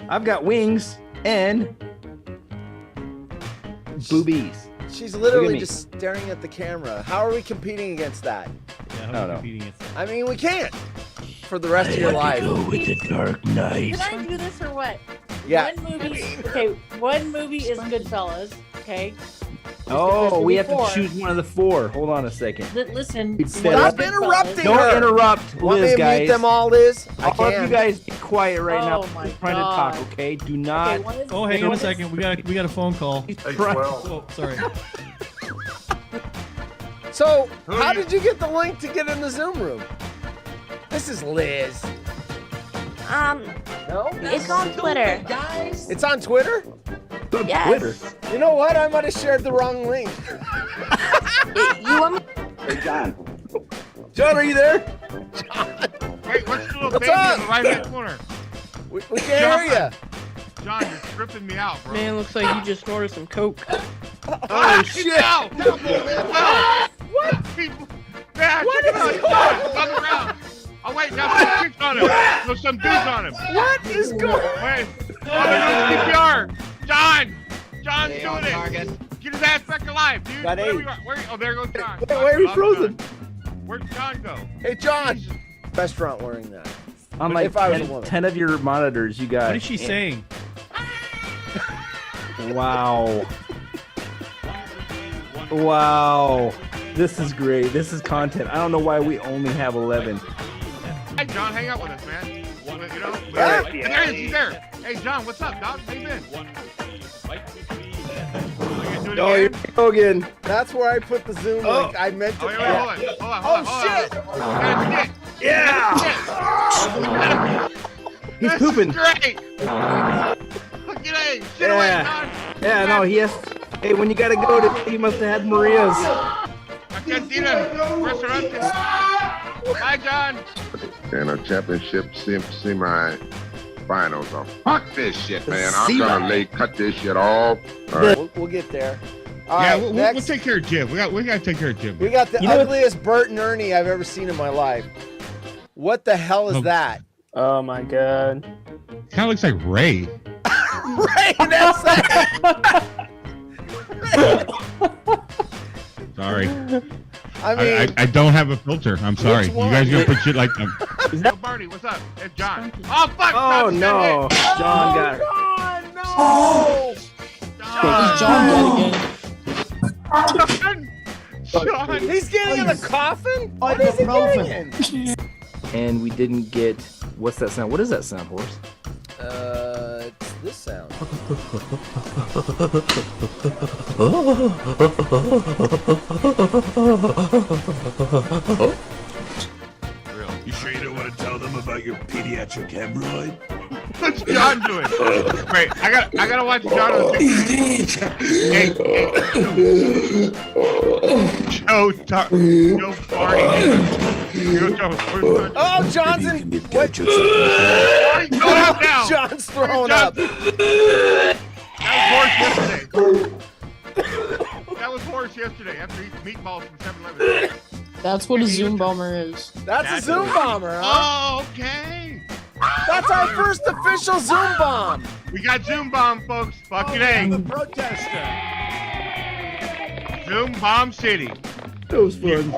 I've got wings and boobies. She's Look literally at me. just staring at the camera. How are we competing against that? Yeah, I don't how are know. we competing against that? I mean, we can't. For the rest of your life. with the Dark Knight. Can I do this or what? Yeah. One movie is Goodfellas. Okay. Oh, we have to Four. choose one of the four. Hold on a second. Listen. We'd one set is up- Stop interrupting Don't her. interrupt Want me Liz, to guys. mute them all, Liz? I All of can. you guys be quiet right now. Oh my He's trying to talk, God. okay? Do not. Okay, one is- Oh, hang on a one is- second. We got a phone call. He's trying- Oh, sorry. So, how did you get the link to get in the Zoom room? This is Liz. No? It's on Twitter. It's on Twitter? Yes. Twitter. You know what? I might have shared the wrong link. You want me? John, are you there? Hey, what's the little What's baby up? in the right-hand corner? We can't hear John, you're tripping me out, bro. Man, looks like you just snorted some coke. Oh, shit! No! What? People, man, What check it is out. He's gone. He's on the ground. Oh, wait, now some chicks on him. There's some dudes on him. you. What is going Wait. Oh, they're doing CPR. John! John's doing it. Get his ass back alive, dude. Got Where eight. we are? Oh, there goes John. Wait, why are we Lost frozen? John. Where'd John go? Hey, John. Restaurant wearing that. On like If I was a 10, woman. 10 of your monitors, you got. What is she saying? Wow. Wow. This is great. This is content. I don't know why we only have 11. Hey, John, hang out with us, man. You know? Yeah. Hey, there he is. He's there. Hey, John, what's up, dog? How you been? You gonna do it Oh, here again? we go again. That's where I put the Zoom Oh. link. I meant to. Oh, wait, hold on. Hold on. Oh, hold on. shit. Shit. Yeah. He's pooping. Great. Look at it. Shit away, Yeah. John. Yeah, no, he has. Hey, when you gotta go to, he must have had Maria's. I can't see them. Restaurant. Bye, John. And a championship semi finals. Fuck this shit, man. I'm Semi. gonna cut this shit off. All right. We'll get there. All Yeah, right, we'll next, take care of Jim. We gotta take care of Jim. we got the You know what- ugliest Bert and Ernie I've ever seen in my life. What the hell is Oh. that? Oh my god. Kind of looks like Ray. Right, that's that. Sorry. I mean, I don't have a filter. I'm sorry. You one? guys gonna put shit like Is that- Barney, what's up? It's John. Oh fuck! Oh John, no, John got it. God, no! John. John John. He's getting in a coffin? What is he getting in? And we didn't get. What's that sound? What is that sound, horse? It's this sound. You sure you don't want to tell them about your pediatric hemorrhoid? What's John doing? Wait, I gotta watch John on the picture. Hey, Joe, Joe Barney. Joe, Oh, John's You in. can get What? Barney's going up now. John's throwing John- up. That was horse yesterday after eating meatballs from 7-Eleven. That's what a Zoom bomber is. That's a Zoom bomber, huh? Oh, okay. That's our first official Zoom bomb. We got Zoom Bomb, folks. Fucking A. Protester. Zoom Bomb City. That was fun.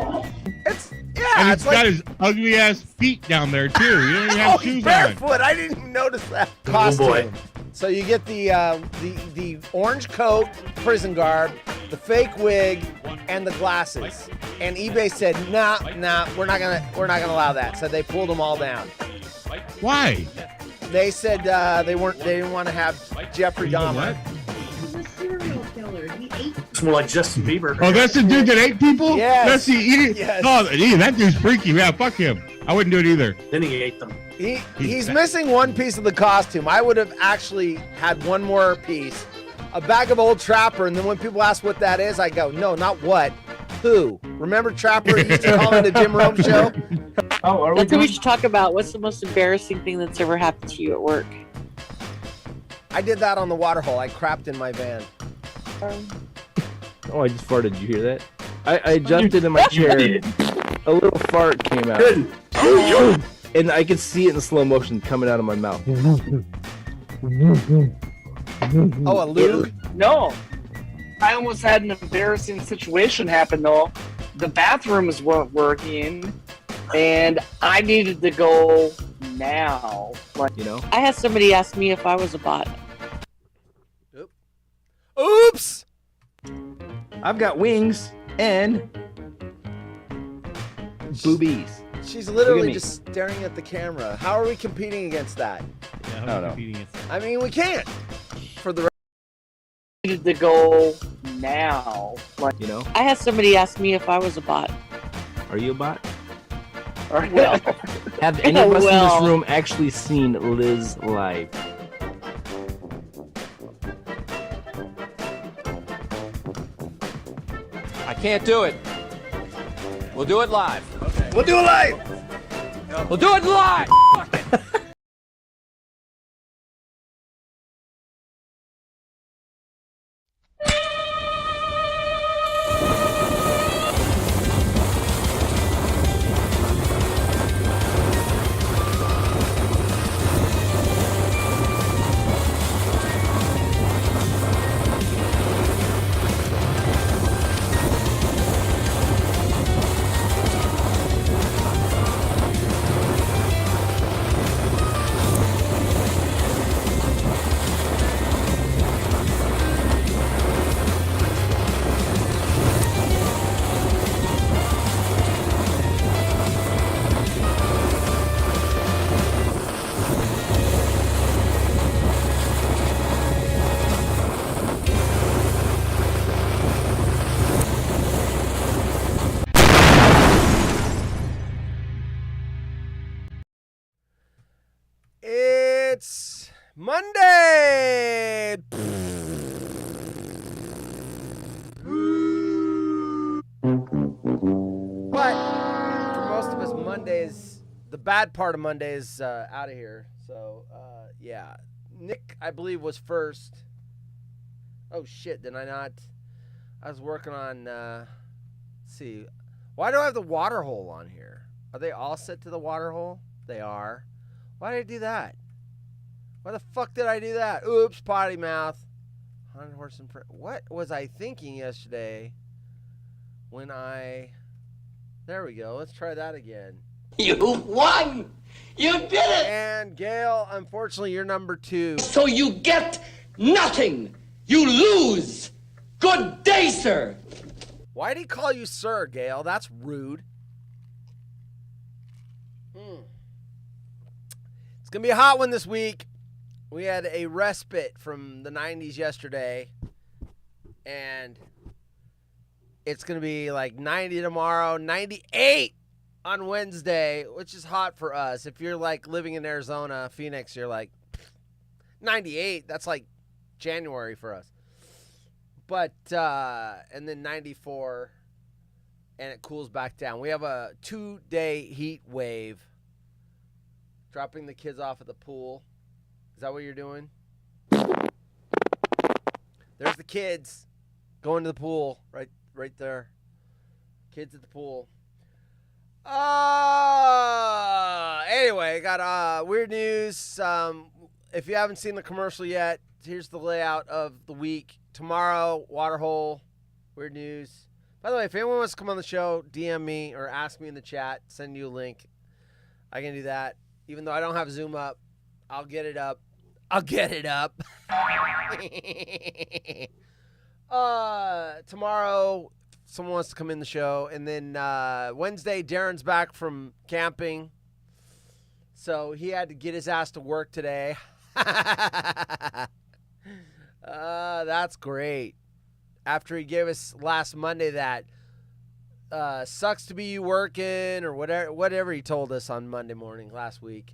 It's And yeah. he's It's got like his ugly ass feet down there too. He don't even have he's shoes on. barefoot. I didn't even notice that costume. boy. So you get the orange coat, prison garb, the fake wig, and the glasses. And eBay said, nah, we're not gonna allow that. So they pulled them all down. Why? They said they didn't want to have Jeffrey Dahmer. He's a serial killer. He ate. It's more like Justin Bieber. Oh, that's the dude that ate people? Yes. That's the eating. Yes. Oh, that dude's freaky. Yeah, fuck him. I wouldn't do it either. Then he ate them. He's missing one piece of the costume. I would have actually had one more piece, a bag of Old Trapper, and then when people ask what that is, I go, no, not what, who. Remember Trapper used to call in the Jim Rome show? Oh, are That's what we should talk about. What's the most embarrassing thing that's ever happened to you at work? I did that on the water hole. I crapped in my van. Oh, I just farted. Did you hear that? I jumped into my chair. A little fart came out. And I could see it in slow motion coming out of my mouth. Oh, a lube? No. I almost had an embarrassing situation happen though. The bathrooms weren't working, and I needed to go now. Like, You know? I had somebody ask me if I was a bot. Oops! I've got wings and boobies. She's Look literally at me. just staring at the camera. How are we competing against that? Yeah, I how don't are know. you competing against that? I mean, we can't. For the needed to go now. Like, You know? I had somebody ask me if I was a bot. Are you a bot? Well, Have any of us in Well. this room actually seen Liz live? I can't do it. We'll do it live. We'll do it live. We'll do it live. It's Monday. But for most of us, Mondays, the bad part of Monday is out of here. So, yeah. Nick, I believe, was first. Oh, shit. Did I not? I was working on, let's see. Why do I have the water hole on here? Are they all set to the water hole? They are. Why did I do that? Why the fuck did I do that? Oops, potty mouth. 100 horse and what was I thinking yesterday when I... There we go. Let's try that again. You won! You did it! And Gail, unfortunately, you're number 2. So you get nothing! You lose! Good day, sir! Why'd he call you sir, Gail? That's rude. It's going to be a hot one this week. We had a respite from the 90s yesterday. And it's going to be like 90 tomorrow, 98 on Wednesday, which is hot for us. If you're like living in Arizona, Phoenix, you're like 98. That's like January for us. But, and then 94, and it cools back down. We have a 2-day heat wave. Dropping the kids off at the pool. Is that what you're doing? There's the kids going to the pool, right there. Kids at the pool. Anyway, got weird news. If you haven't seen the commercial yet, here's the layout of the week. Tomorrow, Waterhole, weird news. By the way, if anyone wants to come on the show, DM me or ask me in the chat, send you a link. I can do that. Even though I don't have Zoom up, I'll get it up. Tomorrow, someone wants to come in the show. And then Wednesday, Darren's back from camping. So he had to get his ass to work today. That's great. After he gave us last Monday that sucks to be you working or whatever he told us on Monday morning last week.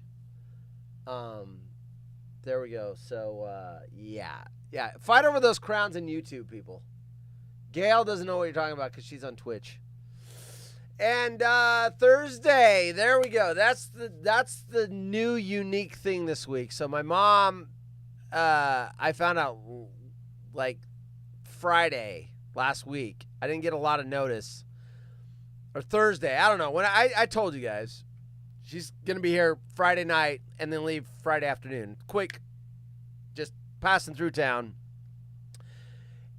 There we go. So yeah, fight over those crowns on YouTube, people. Gail doesn't know what you're talking about because she's on Twitch. And Thursday, there we go. That's the new unique thing this week. So my mom, I found out like Friday last week. I didn't get a lot of notice. Or Thursday, I don't know. When I told you guys, she's gonna be here Friday night and then leave Friday afternoon. Quick just passing through town.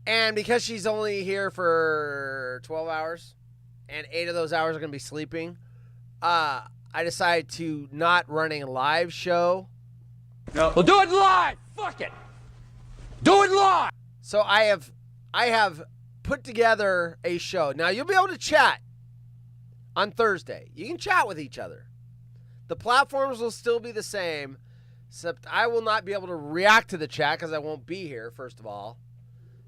And because she's only here for 12 hours, and 8 of those hours are going to be sleeping, I decided to not running a live show. Well, do it live. Fuck it. Do it live. So I have put together a show. Now you'll be able to chat on Thursday. You can chat with each other. The platforms will still be the same, except I will not be able to react to the chat because I won't be here, first of all.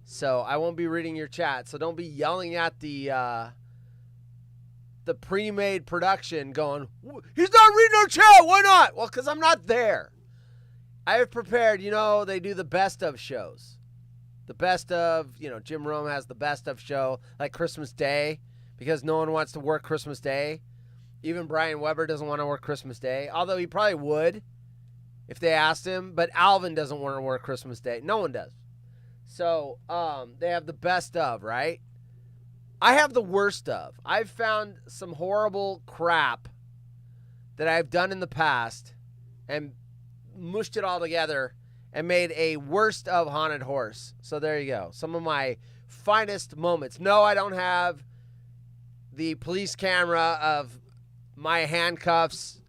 So I won't be reading your chat. So don't be yelling at the pre-made production going, he's not reading our chat, why not? Well, because I'm not there. I have prepared, they do the best of shows. The best of, Jim Rome has the best of show, like Christmas Day, because no one wants to work Christmas Day. Even Brian Weber doesn't want to work Christmas Day, although he probably would if they asked him. But Alvin doesn't want to work Christmas Day. No one does. So they have the best of, right? I have the worst of. I've found some horrible crap that I've done in the past and mushed it all together and made a worst of Haunted Horse. So there you go. Some of my finest moments. No, I don't have the police camera of my handcuffs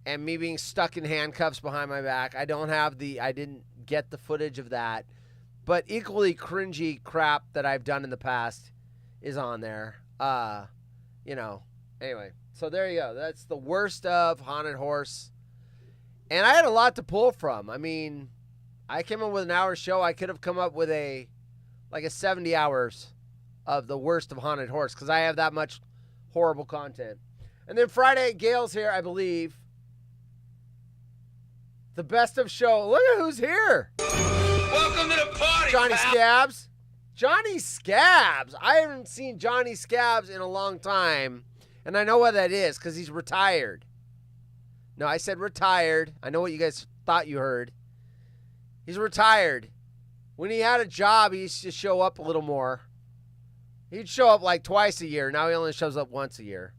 and me being stuck in handcuffs behind my back. I didn't get the footage of that. But equally cringy crap that I've done in the past is on there. Anyway. So there you go. That's the worst of Haunted Horse. And I had a lot to pull from. I mean, I came up with an hour show. I could have come up with a 70 hours of the worst of Haunted Horse because I have that much horrible content. And then Friday, Gail's here, I believe. The best of show. Look at who's here. Welcome to the party, Johnny Scabs. Johnny Scabs. I haven't seen Johnny Scabs in a long time. And I know what that is because he's retired. No, I said retired. I know what you guys thought you heard. He's retired. When he had a job, he used to show up a little more. He'd show up like twice a year. Now he only shows up once a year.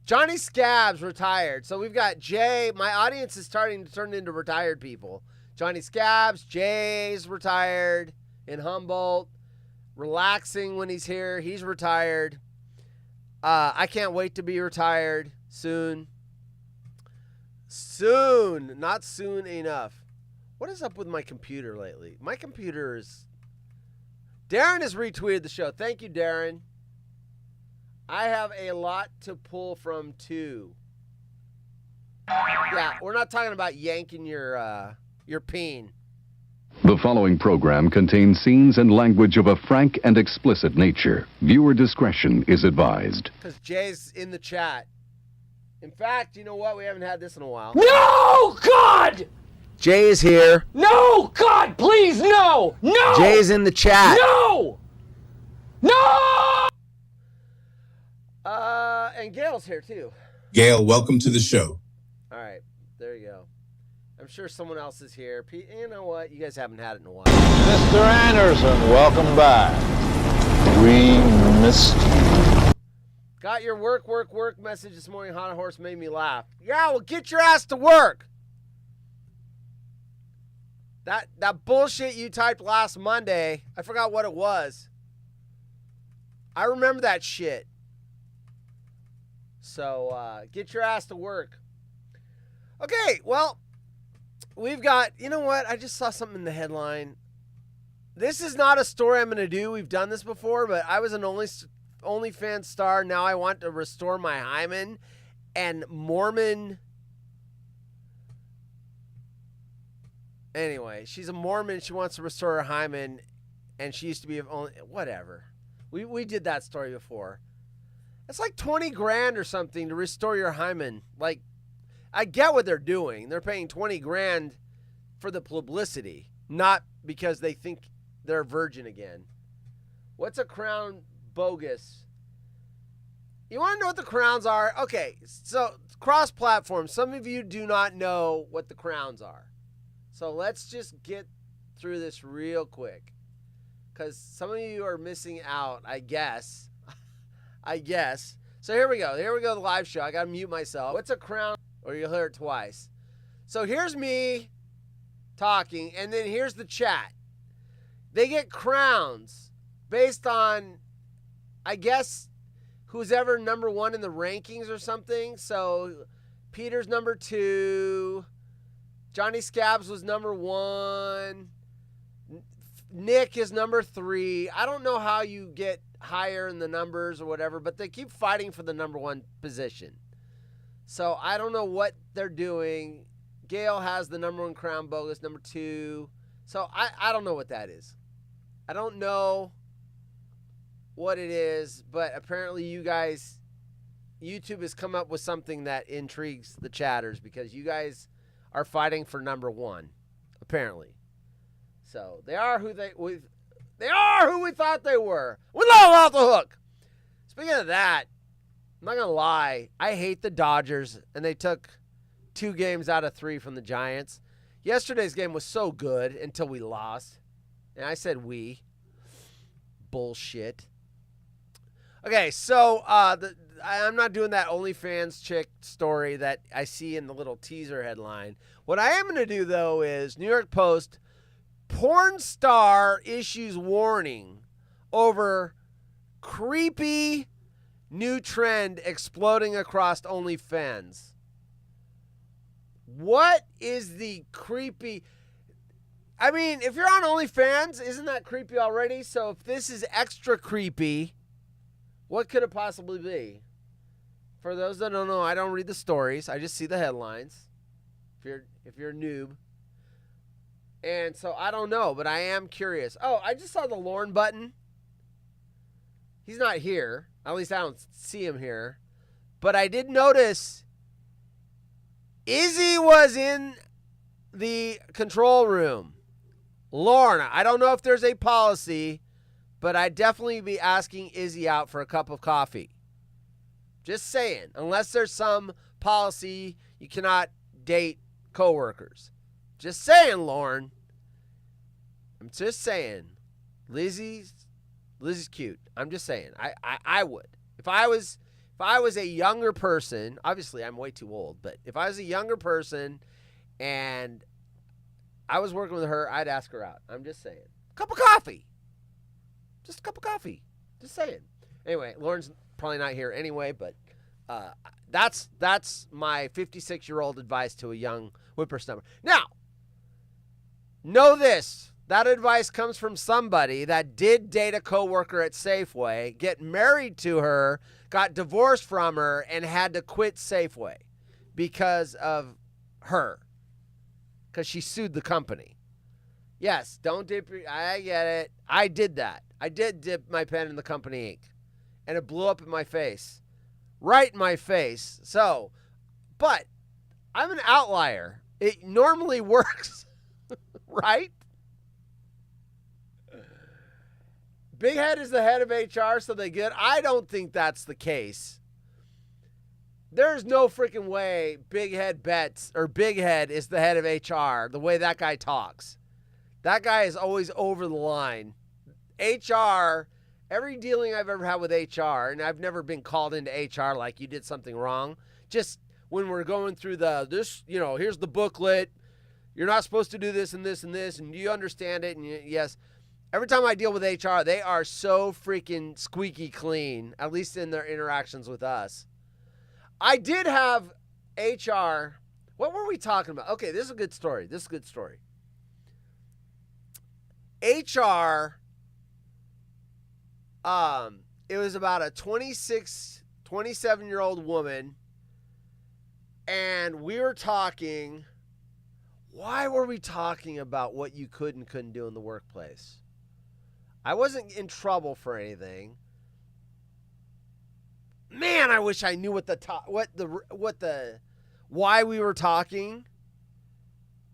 Johnny Scabs retired. So we've got Jay. My audience is starting to turn into retired people. Johnny Scabs. Jay's retired in Humboldt. Relaxing when he's here. He's retired. I can't wait to be retired soon. Soon. Not soon enough. What is up with my computer lately? My computer is... Darren has retweeted the show. Thank you, Darren. I have a lot to pull from, too. Yeah, we're not talking about yanking your peen. The following program contains scenes and language of a frank and explicit nature. Viewer discretion is advised. Because Jay's in the chat. In fact, you know what? We haven't had this in a while. No, God! Jay is here. No, God, please, no! No! Jay's in the chat. No! No! And Gail's here, too. Gail, welcome to the show. All right, there you go. I'm sure someone else is here. You know what? You guys haven't had it in a while. Mr. Anderson, welcome back. We missed you. Got your work message this morning. Haunted Horse made me laugh. Yeah, well, get your ass to work. That bullshit you typed last Monday, I forgot what it was. I remember that shit. So, get your ass to work. Okay, well, we've got, you know what? I just saw something in the headline. This is not a story I'm going to do. We've done this before, but I was an OnlyFans star. Now I want to restore my hymen. And Mormon... Anyway, she's a Mormon. She wants to restore her hymen. And she used to be only... Whatever. We did that story before. It's like 20 grand or something to restore your hymen. Like, I get what they're doing. They're paying 20 grand for the publicity, not because they think they're a virgin again. What's a crown bogus? You want to know what the crowns are? Okay, so cross-platform. Some of you do not know what the crowns are. So let's just get through this real quick. Because some of you are missing out, I guess. So here we go, the live show. I got to mute myself. What's a crown? Or you'll hear it twice. So here's me talking, and then here's the chat. They get crowns based on, I guess, who's ever number one in the rankings or something. So Peter's number 2. Johnny Scabs was number 1. Nick is number 3. I don't know how you get higher in the numbers or whatever, but they keep fighting for the number 1 position. So I don't know what they're doing. Gail has the number 1 crown, Bogus number 2. So I don't know what that is. I don't know what it is, but apparently you guys, YouTube has come up with something that intrigues the chatters because you guys are fighting for number 1, apparently. So they are who we thought they were. We let them off the hook. Speaking of that, I'm not gonna lie, I hate the Dodgers, and they took 2 games out of 3 from the Giants. Yesterday's game was so good until we lost, and I said we. Bullshit. Okay, so I'm not doing that OnlyFans chick story that I see in the little teaser headline. What I am going to do, though, is New York Post, porn star issues warning over creepy new trend exploding across OnlyFans. What is the creepy... I mean, if you're on OnlyFans, isn't that creepy already? So if this is extra creepy... what could it possibly be? For those that don't know, I don't read the stories. I just see the headlines. If you're a noob. And so I don't know, but I am curious. Oh, I just saw the Lorne button. He's not here. At least I don't see him here. But I did notice Izzy was in the control room. Lorne, I don't know if there's a policy, but I'd definitely be asking Izzy out for a cup of coffee. Just saying. Unless there's some policy you cannot date coworkers. Just saying, Lorne. I'm just saying. Lizzie's cute. I'm just saying. I would. If I was a younger person, obviously I'm way too old, but if I was a younger person and I was working with her, I'd ask her out. I'm just saying. Cup of coffee. Just a cup of coffee. Just saying. Anyway, Lauren's probably not here anyway, but that's my 56-year-old advice to a young whippersnapper. Now, know this. That advice comes from somebody that did date a coworker at Safeway, get married to her, got divorced from her, and had to quit Safeway because of her. Because she sued the company. Yes, don't dip your... I get it. I did that. I did dip my pen in the company ink. And it blew up in my face. Right in my face. So, but I'm an outlier. It normally works. Right? Big Head is the head of HR, so they get... I don't think that's the case. There's no freaking way Big Head is the head of HR, the way that guy talks. That guy is always over the line. HR, every dealing I've ever had with HR, and I've never been called into HR like you did something wrong. Just when we're going through here's the booklet. You're not supposed to do this and this and this, and do you understand it? And yes. Every time I deal with HR, they are so freaking squeaky clean, at least in their interactions with us. I did have HR. What were we talking about? Okay, this is a good story. HR, it was about a 27-year-old woman, and we were talking. Why were we talking about what you could and couldn't do in the workplace? I wasn't in trouble for anything. Man, I wish I knew why we were talking.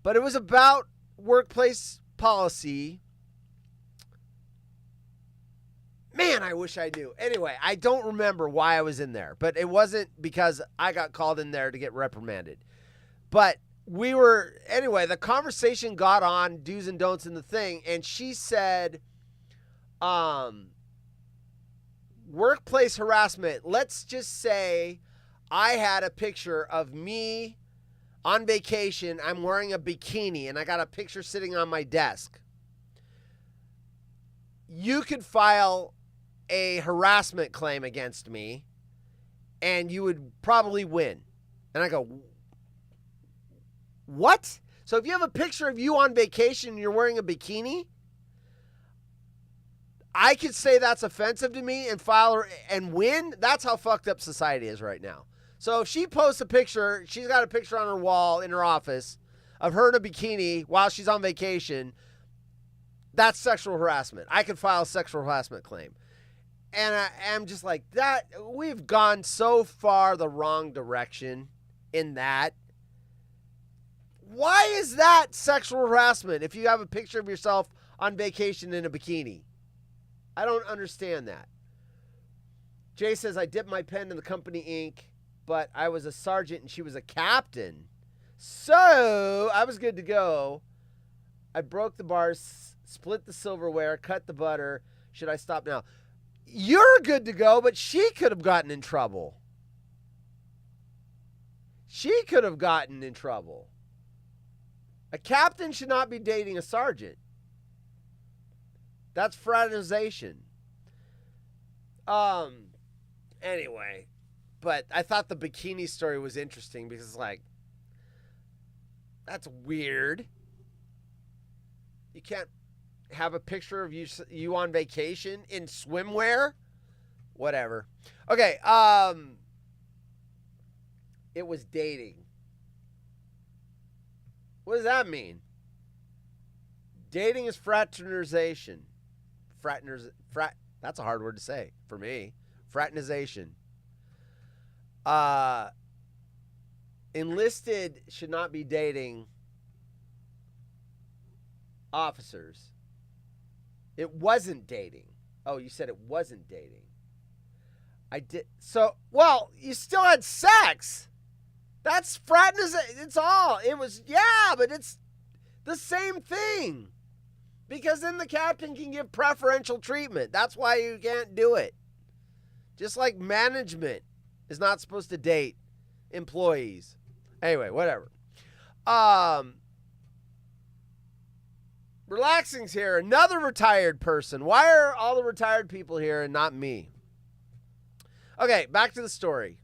But it was about workplace policy. Man, I wish I knew. Anyway, I don't remember why I was in there, but it wasn't because I got called in there to get reprimanded. But the conversation got on do's and don'ts in the thing, and she said, workplace harassment. Let's just say I had a picture of me on vacation, I'm wearing a bikini, and I got a picture sitting on my desk. You could file a harassment claim against me, and you would probably win. And I go, what? So if you have a picture of you on vacation and you're wearing a bikini, I could say that's offensive to me and file and win. That's how fucked up society is right now. So if she posts a picture, she's got a picture on her wall in her office of her in a bikini while she's on vacation, that's sexual harassment. I could file a sexual harassment claim. And I'm just like, that, we've gone so far the wrong direction in that. Why is that sexual harassment if you have a picture of yourself on vacation in a bikini? I don't understand that. Jay says, I dipped my pen in the company ink, but I was a sergeant and she was a captain. So I was good to go. I broke the bars, split the silverware, cut the butter. Should I stop now? You're good to go, but she could have gotten in trouble. She could have gotten in trouble. A captain should not be dating a sergeant. That's fraternization. Anyway, but I thought the bikini story was interesting because, like, that's weird. You can't have a picture of you on vacation in swimwear? Whatever. Okay, it was dating. What does that mean? Dating is fraternization. That's a hard word to say for me. Fraternization. Enlisted should not be dating officers. It wasn't dating. Oh, you said it wasn't dating. I did. So, well, you still had sex. That's fraternization. It's all. It was, yeah, but it's the same thing. Because then the captain can give preferential treatment. That's why you can't do it. Just like management is not supposed to date employees. Anyway, whatever. Relaxing's here. Another retired person. Why are all the retired people here and not me? Okay, back to the story.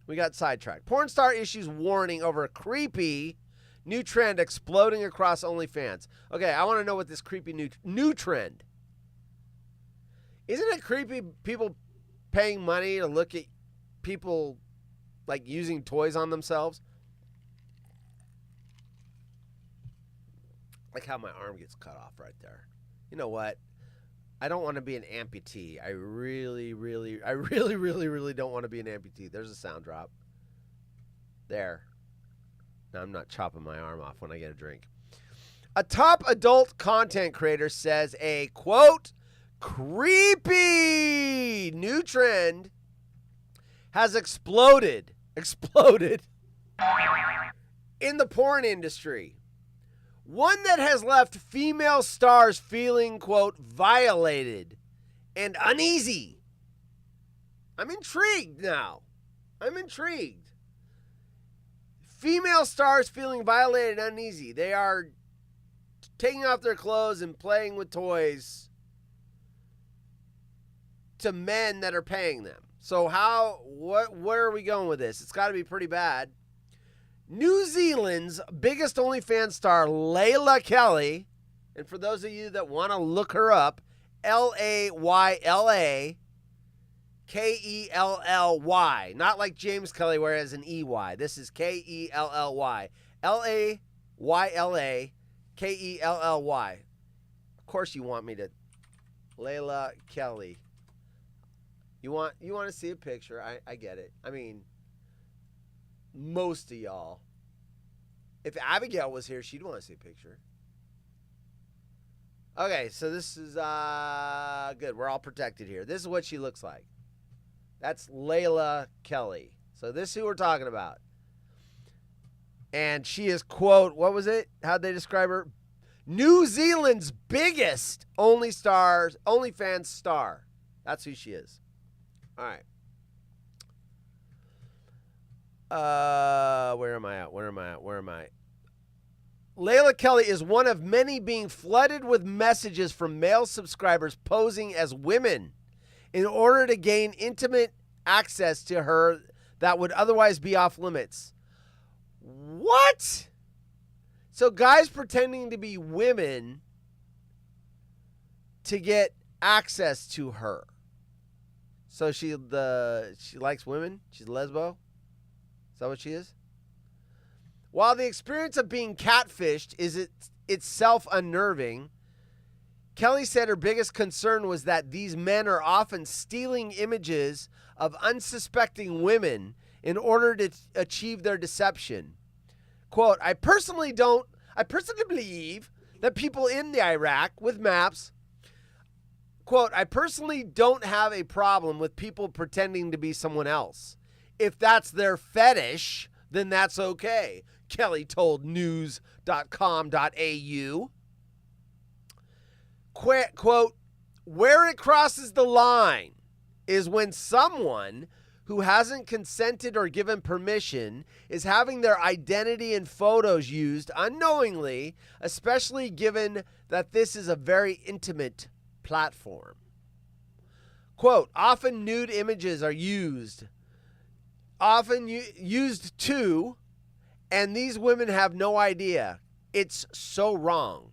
We got sidetracked. Porn star issues warning over a creepy new trend exploding across OnlyFans. Okay, I want to know what this creepy new trend. Isn't it creepy people paying money to look at people like using toys on themselves? Like how my arm gets cut off right there. You know what? I don't want to be an amputee. I really don't want to be an amputee. There's a sound drop. There. Now I'm not chopping my arm off when I get a drink. A top adult content creator says a, quote, creepy new trend has exploded in the porn industry. One that has left female stars feeling, quote, violated and uneasy. I'm intrigued now. I'm intrigued. Female stars feeling violated and uneasy. They are taking off their clothes and playing with toys to men that are paying them. So where are we going with this? It's got to be pretty bad. New Zealand's biggest OnlyFans star, Layla Kelly, and for those of you that want to look her up, Layla Kelly, not like James Kelly where it has an EY. This is Kelly, Layla Kelly. Of course you want me to, Layla Kelly. You want to see a picture? I get it. I mean, most of y'all. If Abigail was here, she'd want to see a picture. Okay, so this is good. We're all protected here. This is what she looks like. That's Layla Kelly. So this is who we're talking about. And she is, quote, what was it? How'd they describe her? New Zealand's biggest OnlyFans star. That's who she is. All right. Where am I at? Layla Kelly is one of many being flooded with messages from male subscribers posing as women in order to gain intimate access to her that would otherwise be off limits. What? So guys pretending to be women to get access to her. So she likes women? She's a lesbo? Is that what she is? While the experience of being catfished is itself unnerving, Kelly said her biggest concern was that these men are often stealing images of unsuspecting women in order to achieve their deception. Quote, I personally believe that people in the Iraq with maps, quote, I personally don't have a problem with people pretending to be someone else. If that's their fetish, then that's okay, Kelly told news.com.au. Quote, where it crosses the line is when someone who hasn't consented or given permission is having their identity and photos used unknowingly, especially given that this is a very intimate platform. Quote, often nude images are used too, and these women have no idea. It's so wrong.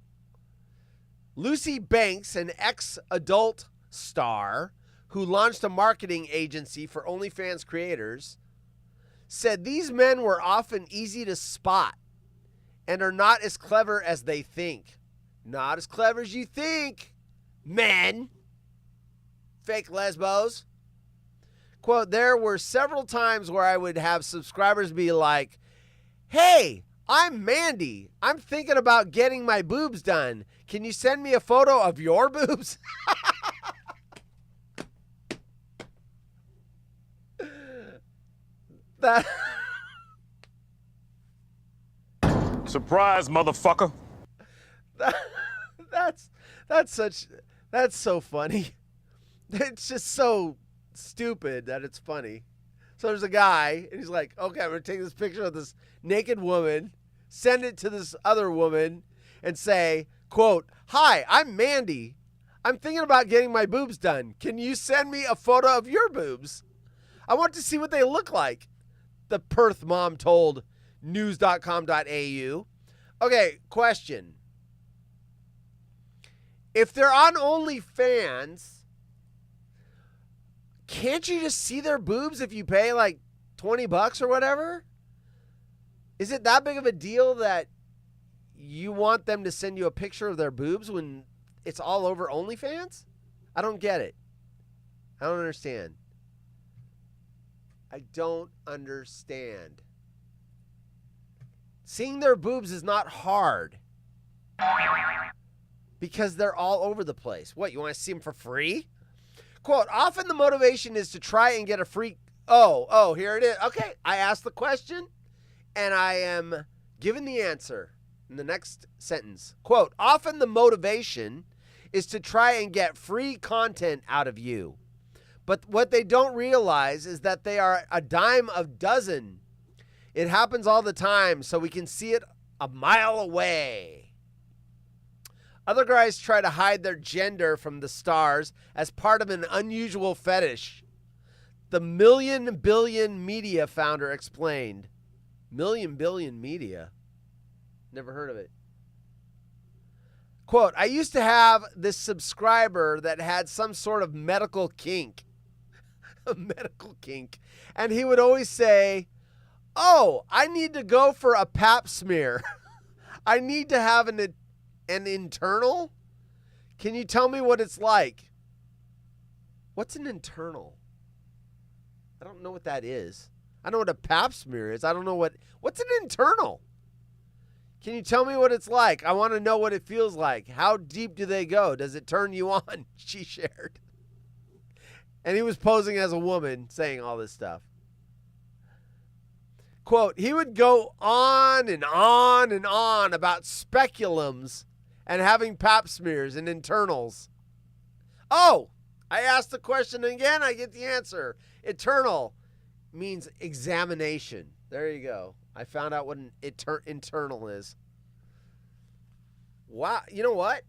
Lucy Banks, an ex-adult star who launched a marketing agency for OnlyFans creators, said these men were often easy to spot and are not as clever as they think. Not as clever as you think, men. Fake lesbos. Quote, there were several times where I would have subscribers be like, hey, I'm Mandy. I'm thinking about getting my boobs done. Can you send me a photo of your boobs? That Surprise, motherfucker. That's so funny. It's just so stupid that it's funny. So there's a guy, and he's like, okay, I'm going to take this picture of this naked woman, send it to this other woman, and say, quote, hi, I'm Mandy. I'm thinking about getting my boobs done. Can you send me a photo of your boobs? I want to see what they look like, the Perth mom told news.com.au. Okay, question. If they're on OnlyFans, can't you just see their boobs if you pay like $20 or whatever? Is it that big of a deal that you want them to send you a picture of their boobs when it's all over OnlyFans? I don't get it. I don't understand. I don't understand. Seeing their boobs is not hard because they're all over the place. What, you want to see them for free? Quote, often the motivation is to try and get a free... Oh, here it is. Okay, I asked the question, and I am given the answer in the next sentence. Quote, often the motivation is to try and get free content out of you. But what they don't realize is that they are a dime a dozen. It happens all the time, so we can see it a mile away. Other guys try to hide their gender from the stars as part of an unusual fetish. The Million Billion Media founder explained. Million Billion Media? Never heard of it. Quote, I used to have this subscriber that had some sort of medical kink. A medical kink. And he would always say, oh, I need to go for a pap smear. I need to have an internal? Can you tell me what it's like? What's an internal? I don't know what that is. I know what a pap smear is. I don't know what's an internal? Can you tell me what it's like? I want to know what it feels like. How deep do they go? Does it turn you on? She shared. And he was posing as a woman saying all this stuff. Quote, he would go on and on and on about speculums and having pap smears and internals. Oh, I asked the question again, I get the answer. Eternal. means examination. There you go. I found out what an internal is. Wow. You know what?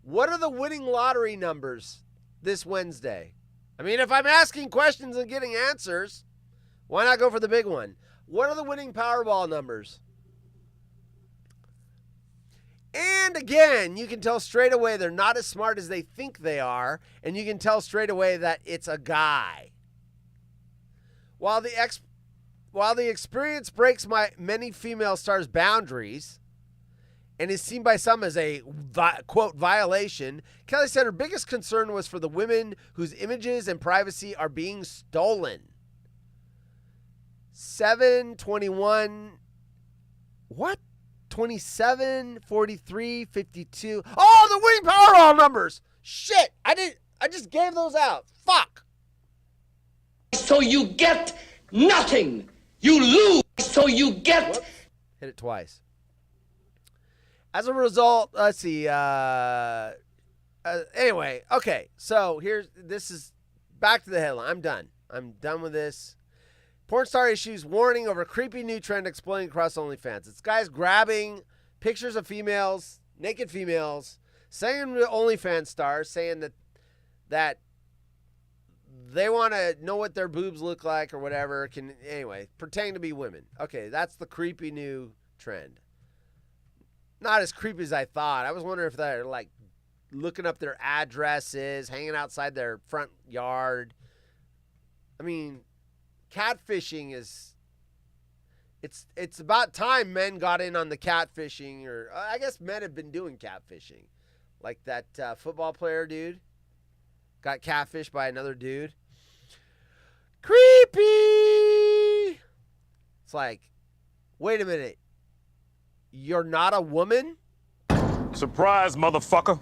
What are the winning lottery numbers this Wednesday? I mean, if I'm asking questions and getting answers, why not go for the big one? What are the winning Powerball numbers? And again, you can tell straight away they're not as smart as they think they are, and you can tell straight away that it's a guy. While the experience breaks many female stars' boundaries and is seen by some as a, quote, violation, Kelly said her biggest concern was for the women whose images and privacy are being stolen. 721, what? 27, 43, 52. Oh, the winning Powerball numbers. Shit, I just gave those out. Fuck. So you get nothing. You lose. So you get. Whoops. Hit it twice. As a result, let's see. Anyway, okay. So this is back to the headline. I'm done with this. Porn star issues warning over creepy new trend exploding across OnlyFans. It's guys grabbing pictures of females, naked females, sending them to OnlyFans stars, saying that they want to know what their boobs look like or whatever. Anyway, pretending to be women. Okay, that's the creepy new trend. Not as creepy as I thought. I was wondering if they're like looking up their addresses, hanging outside their front yard. I mean, catfishing is, it's about time men got in on the catfishing, or I guess men have been doing catfishing. Like that football player dude got catfished by another dude. Creepy! It's like, wait a minute. You're not a woman? Surprise, motherfucker.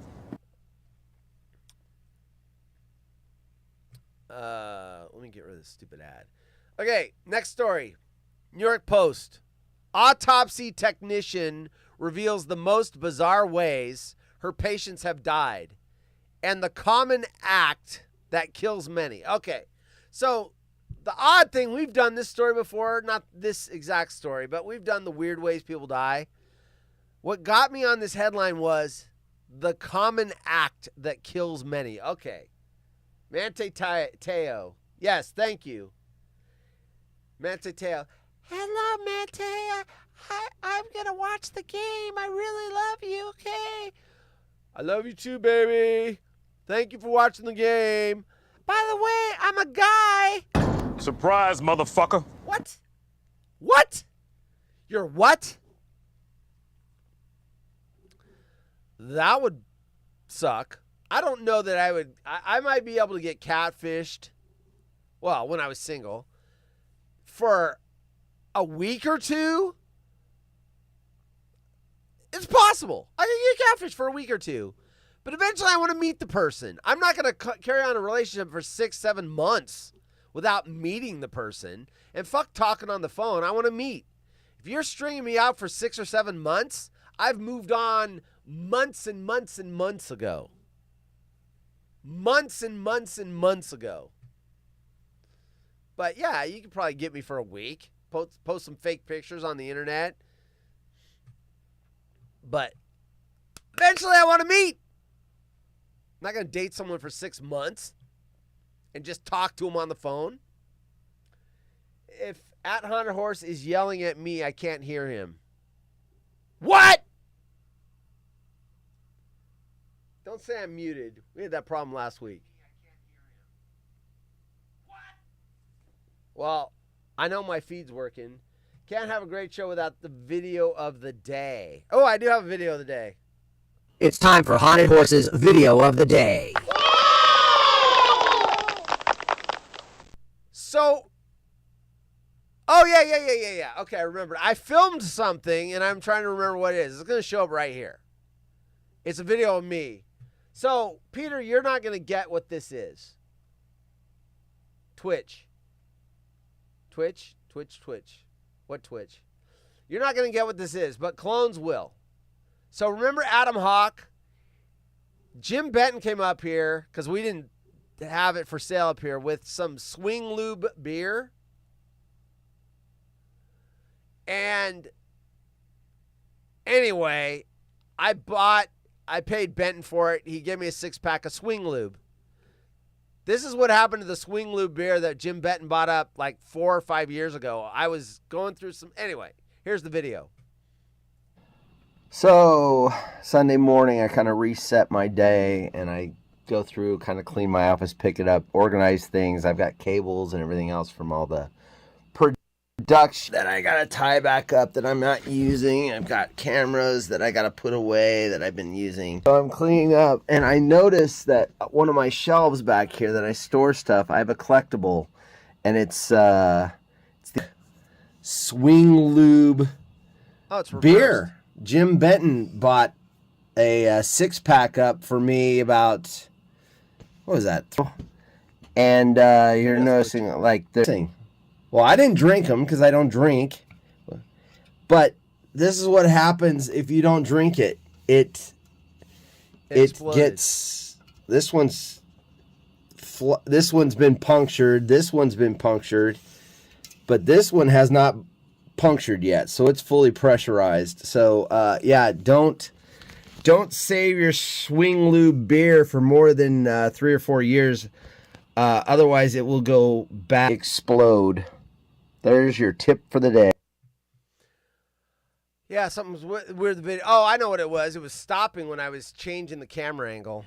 Let me get rid of this stupid ad. Okay, next story. New York Post. Autopsy technician reveals the most bizarre ways her patients have died and the common act that kills many. Okay, so the odd thing, we've done this story before, not this exact story, but we've done the weird ways people die. What got me on this headline was the common act that kills many. Okay. Manti Teo. Yes, thank you. Manti Teo. Hello, Manti. I'm going to watch the game. I really love you, okay? I love you too, baby. Thank you for watching the game. By the way, I'm a guy. Surprise, motherfucker. What? What? You're what? That would suck. I don't know that I would. I might be able to get catfished. Well, when I was single. For a week or two. It's possible. I can get catfished for a week or two. But eventually I want to meet the person. I'm not going to carry on a relationship for 6-7 months without meeting the person. And fuck talking on the phone. I want to meet. If you're stringing me out for 6 or 7 months, I've moved on months and months and months ago. Months and months and months ago. But yeah, you could probably get me for a week. Post some fake pictures on the internet. But eventually I want to meet. I'm not going to date someone for 6 months and just talk to him on the phone. If at Haunted Horse is yelling at me, I can't hear him. What? Don't say I'm muted. We had that problem last week. Well, I know my feed's working. Can't have a great show without the video of the day. Oh, I do have a video of the day. It's time for Haunted Horse's video of the day. So, oh, yeah. Okay, I remember. I filmed something, and I'm trying to remember what it is. It's going to show up right here. It's a video of me. So, Peter, you're not going to get what this is. Twitch. What Twitch? You're not going to get what this is, but clones will. So remember Adam Hawk? Jim Benton came up here because we didn't have it for sale up here with some Swing Lube beer. And anyway, I paid Benton for it. He gave me a 6-pack of Swing Lube. This is what happened to the Swing Lube beer that Jim Benton bought up like 4 or 5 years ago. I was going through anyway, here's the video. So Sunday morning, I kind of reset my day and I go through, kind of clean my office, pick it up, organize things. I've got cables and everything else from all the production that I got to tie back up that I'm not using. I've got cameras that I got to put away that I've been using. So I'm cleaning up and I noticed that one of my shelves back here that I store stuff, I have a collectible and it's the Swing Lube beer. Jim Benton bought a 6-pack up for me about, what was that? And you're noticing like this thing. Well, I didn't drink them because I don't drink. But this is what happens if you don't drink it. It gets, this one's been punctured. This one's been punctured. But this one has not punctured yet, so it's fully pressurized. So yeah, don't save your Swing Lube beer for more than 3 or 4 years, otherwise it will go back, explode. There's your tip for the day. Yeah, something's weird with the video. Oh, I know what it was. It was stopping when I was changing the camera angle.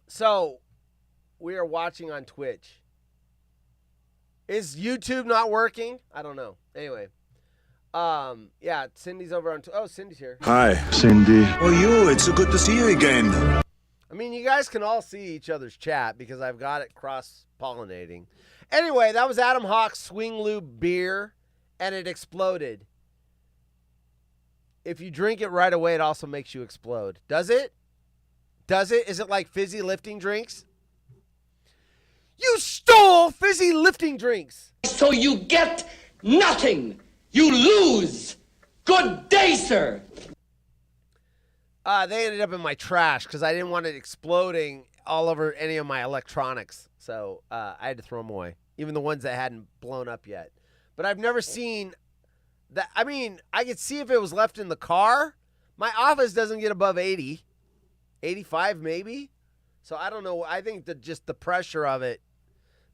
So we are watching on Twitch. Is YouTube not working? I don't know. Anyway. Yeah, Cindy's over on... Oh, Cindy's here. Hi, Cindy. Oh, you. It's so good to see you again. I mean, you guys can all see each other's chat because I've got it cross-pollinating. Anyway, that was Adam Hawk's Swing Lube beer, and it exploded. If you drink it right away, it also makes you explode. Does it? Does it? Is it like fizzy lifting drinks? You stole fizzy lifting drinks! So you get nothing! You lose! Good day, sir! They ended up in my trash because I didn't want it exploding all over any of my electronics. So I had to throw them away, even the ones that hadn't blown up yet. But I've never seen that. I mean, I could see if it was left in the car. My office doesn't get above 80, 85 maybe. So I don't know. I think that just the pressure of it,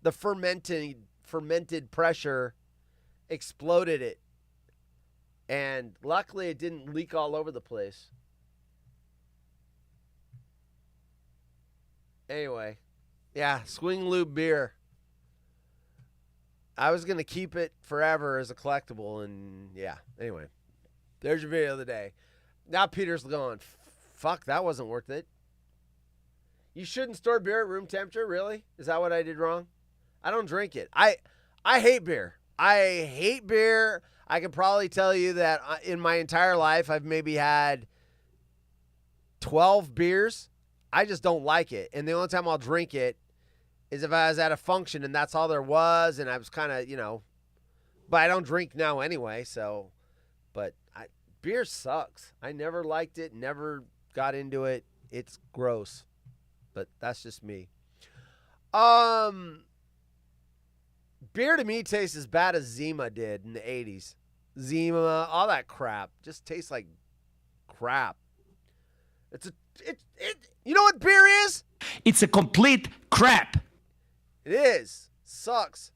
the fermented pressure exploded it. And luckily it didn't leak all over the place. Anyway, yeah, Swing Lube beer. I was going to keep it forever as a collectible, and yeah, anyway. There's your video of the day. Now Peter's going, fuck, that wasn't worth it. You shouldn't store beer at room temperature, really? Is that what I did wrong? I don't drink it. I hate beer. I hate beer. I can probably tell you that in my entire life, I've maybe had 12 beers. I just don't like it. And the only time I'll drink it is if I was at a function and that's all there was. And I was kind of, but I don't drink now anyway. So, but beer sucks. I never liked it, never got into it. It's gross, but that's just me. Beer to me tastes as bad as Zima did in the 80s. Zima, all that crap just tastes like crap. You know what beer is? It's a complete crap. It is. Sucks.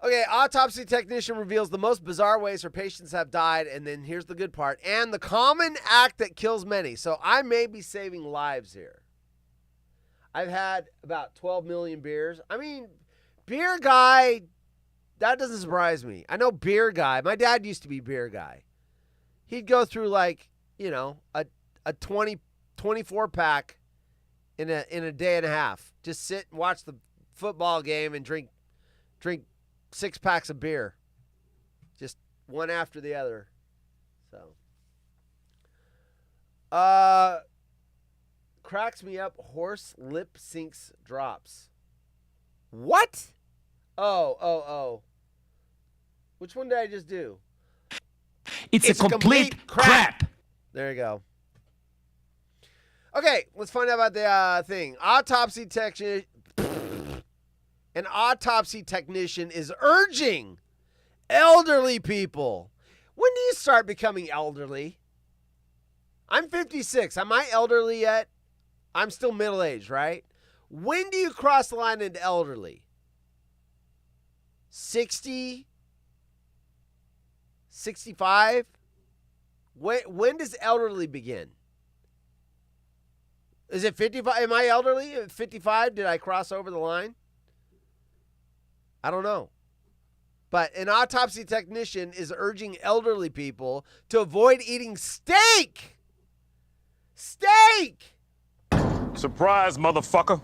Okay, autopsy technician reveals the most bizarre ways her patients have died, and then here's the good part, and the common act that kills many. So I may be saving lives here. I've had about 12 million beers. I mean, beer guy, that doesn't surprise me. I know beer guy. My dad used to be beer guy. He'd go through like, a 24-pack in a day and a half. Just sit and watch the football game and drink 6 packs of beer. Just one after the other. So. Cracks me up. Horse lip syncs drops. What? Oh. Which one did I just do? It's a complete crap. There you go. Okay, let's find out about the thing. An autopsy technician is urging elderly people When do you start becoming elderly? I'm 56. Am I elderly yet? I'm still middle-aged, right? When do you cross the line into elderly? 60? 65? When does elderly begin? Is it 55? Am I elderly at 55? Did I cross over the line? I don't know. But an autopsy technician is urging elderly people to avoid eating steak. Steak! Surprise, motherfucker.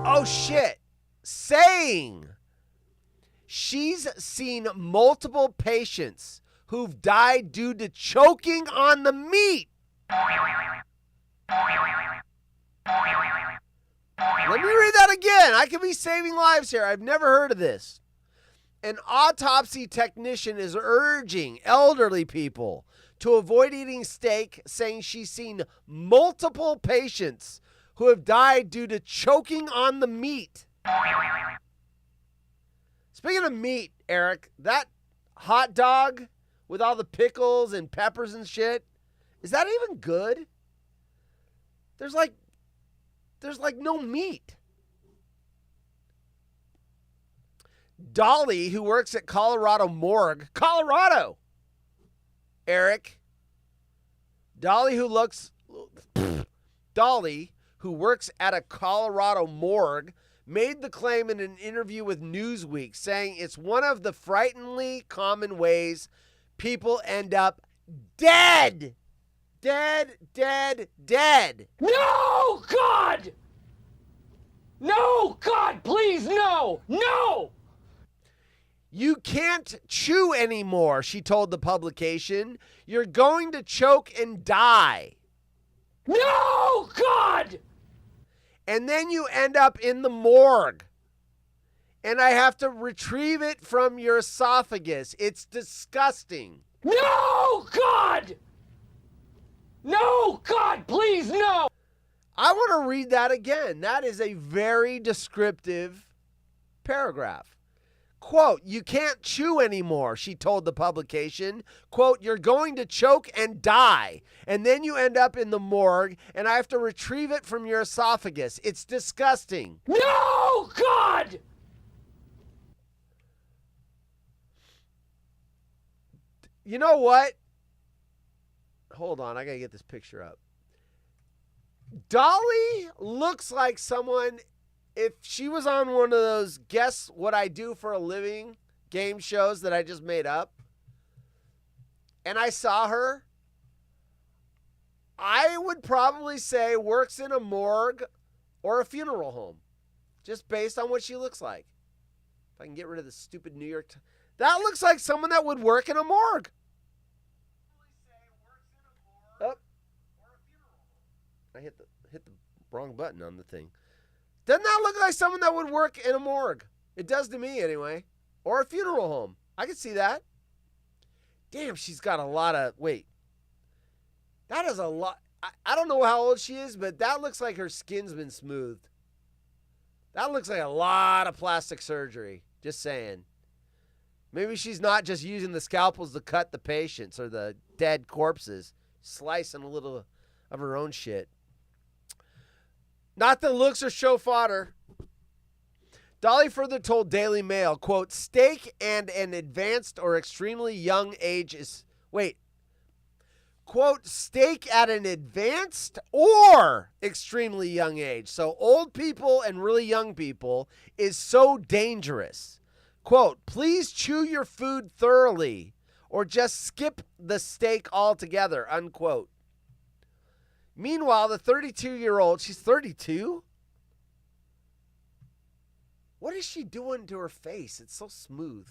Oh, shit. Saying she's seen multiple patients who've died due to choking on the meat. Let me read that again. I could be saving lives here. I've never heard of this. An autopsy technician is urging elderly people to avoid eating steak, saying she's seen multiple patients who have died due to choking on the meat. Speaking of meat, Eric, that hot dog with all the pickles and peppers and shit, is that even good? There's like no meat. Dolly, who works at Colorado Morgue, Colorado, Eric. Dolly, who works at a Colorado morgue, made the claim in an interview with Newsweek, saying it's one of the frighteningly common ways people end up dead. Dead, dead, dead. No, God! No, God, please, no! No! You can't chew anymore, she told the publication. You're going to choke and die. No, God! And then you end up in the morgue. And I have to retrieve it from your esophagus. It's disgusting. No, God! No, God, please, no! I want to read that again. That is a very descriptive paragraph. Quote, you can't chew anymore, she told the publication. Quote, you're going to choke and die. And then you end up in the morgue, and I have to retrieve it from your esophagus. It's disgusting. No, God! You know what? Hold on, I got to get this picture up. Dolly looks like someone, if she was on one of those Guess What I Do for a Living game shows that I just made up, and I saw her, I would probably say works in a morgue or a funeral home, just based on what she looks like. If I can get rid of the stupid New York Times. That looks like someone that would work in a morgue. Oh. I hit the wrong button on the thing. Doesn't that look like someone that would work in a morgue? It does to me anyway. Or a funeral home. I can see that. Damn, she's got a lot of... Wait. That is a lot... I don't know how old she is, but that looks like her skin's been smoothed. That looks like a lot of plastic surgery. Just saying. Maybe she's not just using the scalpels to cut the patients or the dead corpses. Slicing a little of her own shit. Not that looks or show fodder. Dolly further told Daily Mail, quote, steak and an advanced or extremely young age is... Wait. Quote, steak at an advanced or extremely young age. So old people and really young people is so dangerous. Quote, please chew your food thoroughly or just skip the steak altogether, unquote. Meanwhile, the 32-year-old, she's 32? What is she doing to her face? It's so smooth.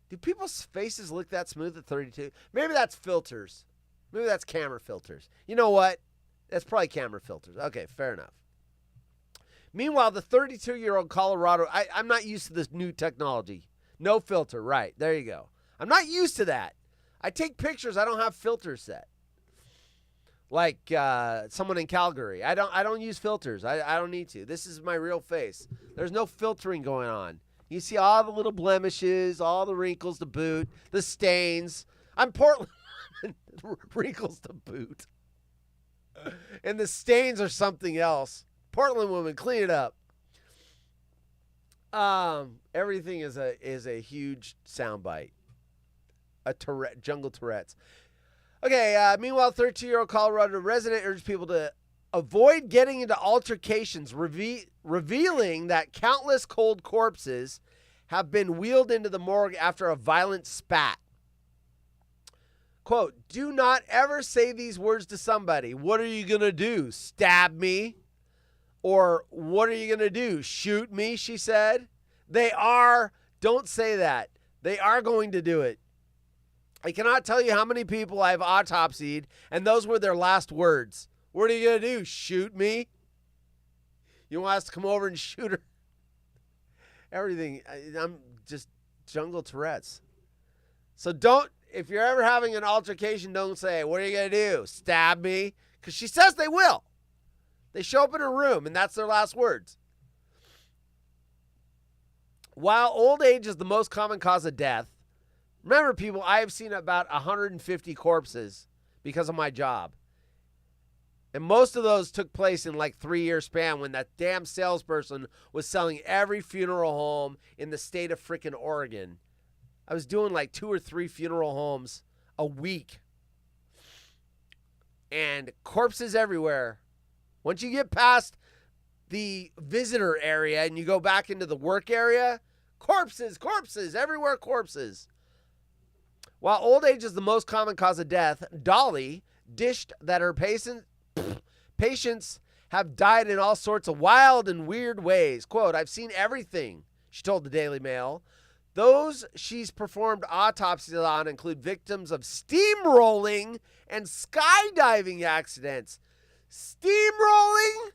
Do people's faces look that smooth at 32? Maybe that's filters. Maybe that's camera filters. You know what? That's probably camera filters. Okay, fair enough. Meanwhile, the 32-year-old Colorado, I'm not used to this new technology. No filter, right. There you go. I'm not used to that. I take pictures. I don't have filters set. Like someone in Calgary. I don't use filters. I don't need to. This is my real face. There's no filtering going on. You see all the little blemishes, all the wrinkles to boot, the stains. I'm Portland. Wrinkles to boot. And the stains are something else. Portland woman, clean it up. Everything is a huge soundbite. A Tourette, jungle Tourette's. Okay, meanwhile, 13-year-old Colorado resident urged people to avoid getting into altercations, revealing that countless cold corpses have been wheeled into the morgue after a violent spat. Quote, do not ever say these words to somebody. What are you going to do? Stab me? Or what are you going to do? Shoot me, she said. Don't say that. They are going to do it. I cannot tell you how many people I've autopsied, and those were their last words. What are you going to do? Shoot me? You want us to come over and shoot her? Everything. I'm just jungle Tourette's. So if you're ever having an altercation, don't say, what are you going to do? Stab me? Because she says they will. They show up in her room, and that's their last words. While old age is the most common cause of death, remember, people, I have seen about 150 corpses because of my job. And most of those took place in like 3-year span when that damn salesperson was selling every funeral home in the state of freaking Oregon. I was doing like 2 or 3 funeral homes a week. And corpses everywhere. Once you get past the visitor area and you go back into the work area, corpses, everywhere corpses. While old age is the most common cause of death, Dolly dished that her patients have died in all sorts of wild and weird ways. Quote, I've seen everything, she told the Daily Mail. Those she's performed autopsies on include victims of steamrolling and skydiving accidents. Steamrolling?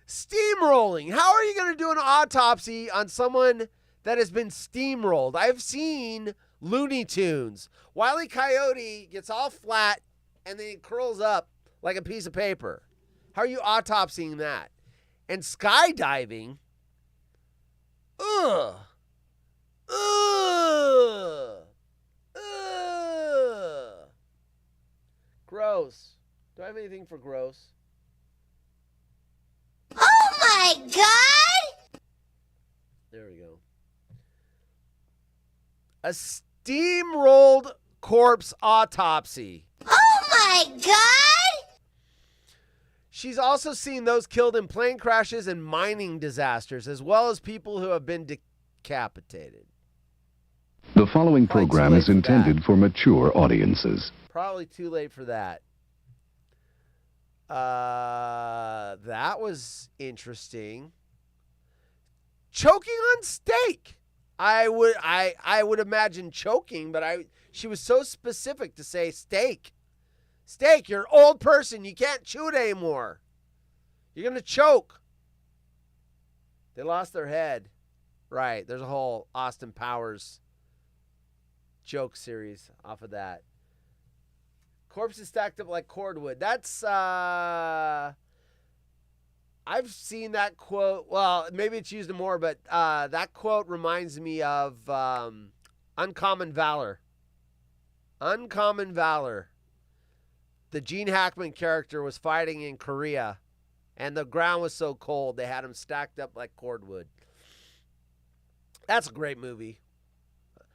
Steamrolling. How are you going to do an autopsy on someone that has been steamrolled? I've seen Looney Tunes. Wile E. Coyote gets all flat and then it curls up like a piece of paper. How are you autopsying that? And skydiving? Ugh. Gross. Do I have anything for gross? Oh my God! There we go. A steamrolled corpse autopsy. Oh my God! She's also seen those killed in plane crashes and mining disasters, as well as people who have been decapitated. The following program is intended for mature audiences. Probably too late for that. That was interesting. Choking on steak. I would imagine choking, but she was so specific to say steak. Steak, you're an old person. You can't chew it anymore. You're going to choke. They lost their head. Right. There's a whole Austin Powers joke series off of that. Corpses stacked up like cordwood. That's, I've seen that quote. Well, maybe it's used more, but that quote reminds me of Uncommon Valor. Uncommon Valor. The Gene Hackman character was fighting in Korea, and the ground was so cold they had him stacked up like cordwood. That's a great movie.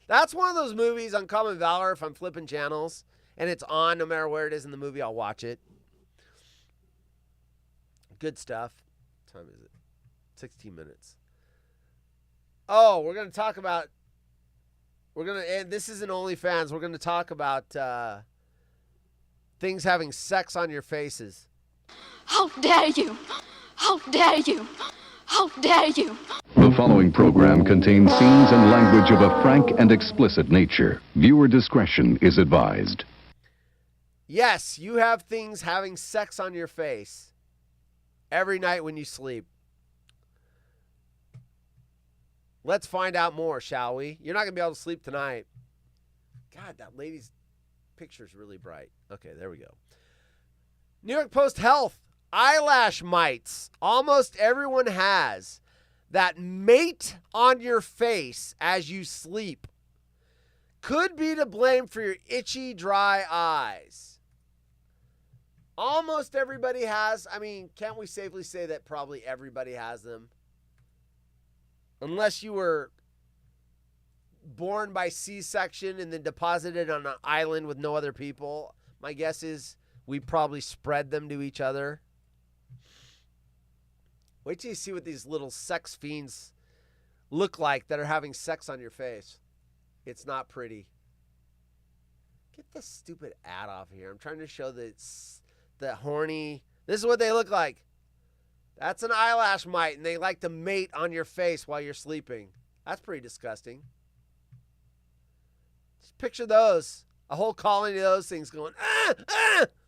That's one of those movies, Uncommon Valor, if I'm flipping channels, and it's on no matter where it is in the movie, I'll watch it. Good stuff. What time is it? 16 minutes. Oh, we're going to talk about, and this isn't OnlyFans, we're going to talk about things having sex on your faces. How dare you! How dare you! How dare you! The following program contains scenes and language of a frank and explicit nature. Viewer discretion is advised. Yes, you have things having sex on your face every night when you sleep. Let's find out more, shall we? You're not going to be able to sleep tonight. God, that lady's picture is really bright. Okay, there we go. New York Post Health. Eyelash mites. Almost everyone has. that mate on your face as you sleep could be to blame for your itchy, dry eyes. Almost everybody has. I mean, can't we safely say that probably everybody has them? Unless you were born by C-section and then deposited on an island with no other people. My guess is we probably spread them to each other. Wait till you see what these little sex fiends look like that are having sex on your face. It's not pretty. Get this stupid ad off here. I'm trying to show the horny. This is what they look like. That's an eyelash mite, and they like to mate on your face while you're sleeping. That's pretty disgusting. Just picture those. A whole colony of those things going,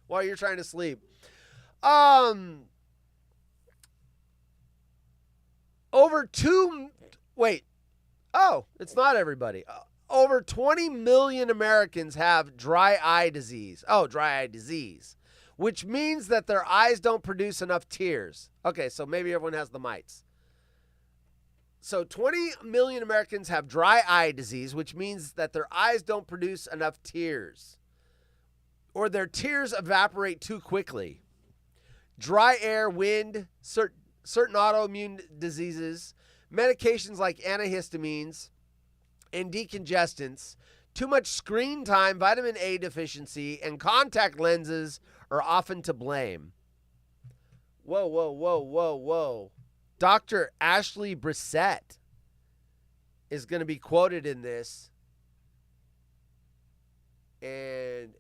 while you're trying to sleep. It's not everybody. Over 20 million Americans have dry eye disease. Oh, dry eye disease, which means that their eyes don't produce enough tears. Okay, so maybe everyone has the mites. So 20 million Americans have dry eye disease, which means that their eyes don't produce enough tears, or their tears evaporate too quickly. Dry air, wind, certain autoimmune diseases, medications like antihistamines and decongestants, too much screen time, vitamin A deficiency, and contact lenses are often to blame. Whoa. Dr. Ashley Brissett is going to be quoted in this. And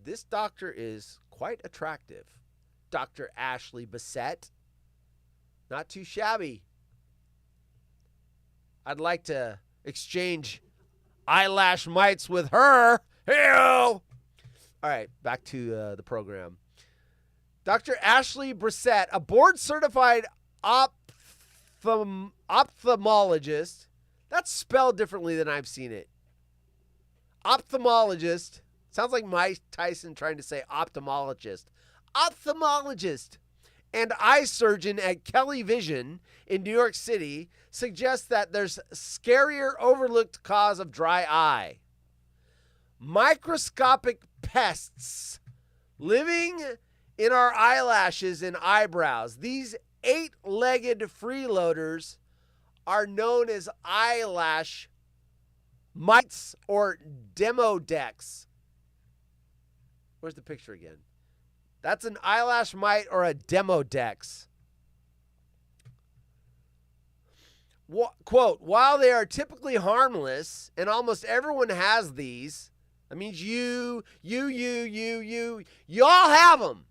this doctor is quite attractive. Dr. Ashley Brissett. Not too shabby. I'd like to exchange eyelash mites with her. All right, back to the program. Dr. Ashley Brissett, a board-certified ophthalmologist. That's spelled differently than I've seen it. Ophthalmologist. Sounds like Mike Tyson trying to say ophthalmologist. Ophthalmologist and eye surgeon at Kelly Vision in New York City suggests that there's scarier overlooked cause of dry eye. Microscopic pests living in our eyelashes and eyebrows. These 8-legged freeloaders are known as eyelash mites or demodex. Where's the picture again? That's an eyelash mite or a demodex. Quote, while they are typically harmless and almost everyone has these, that means you all have them.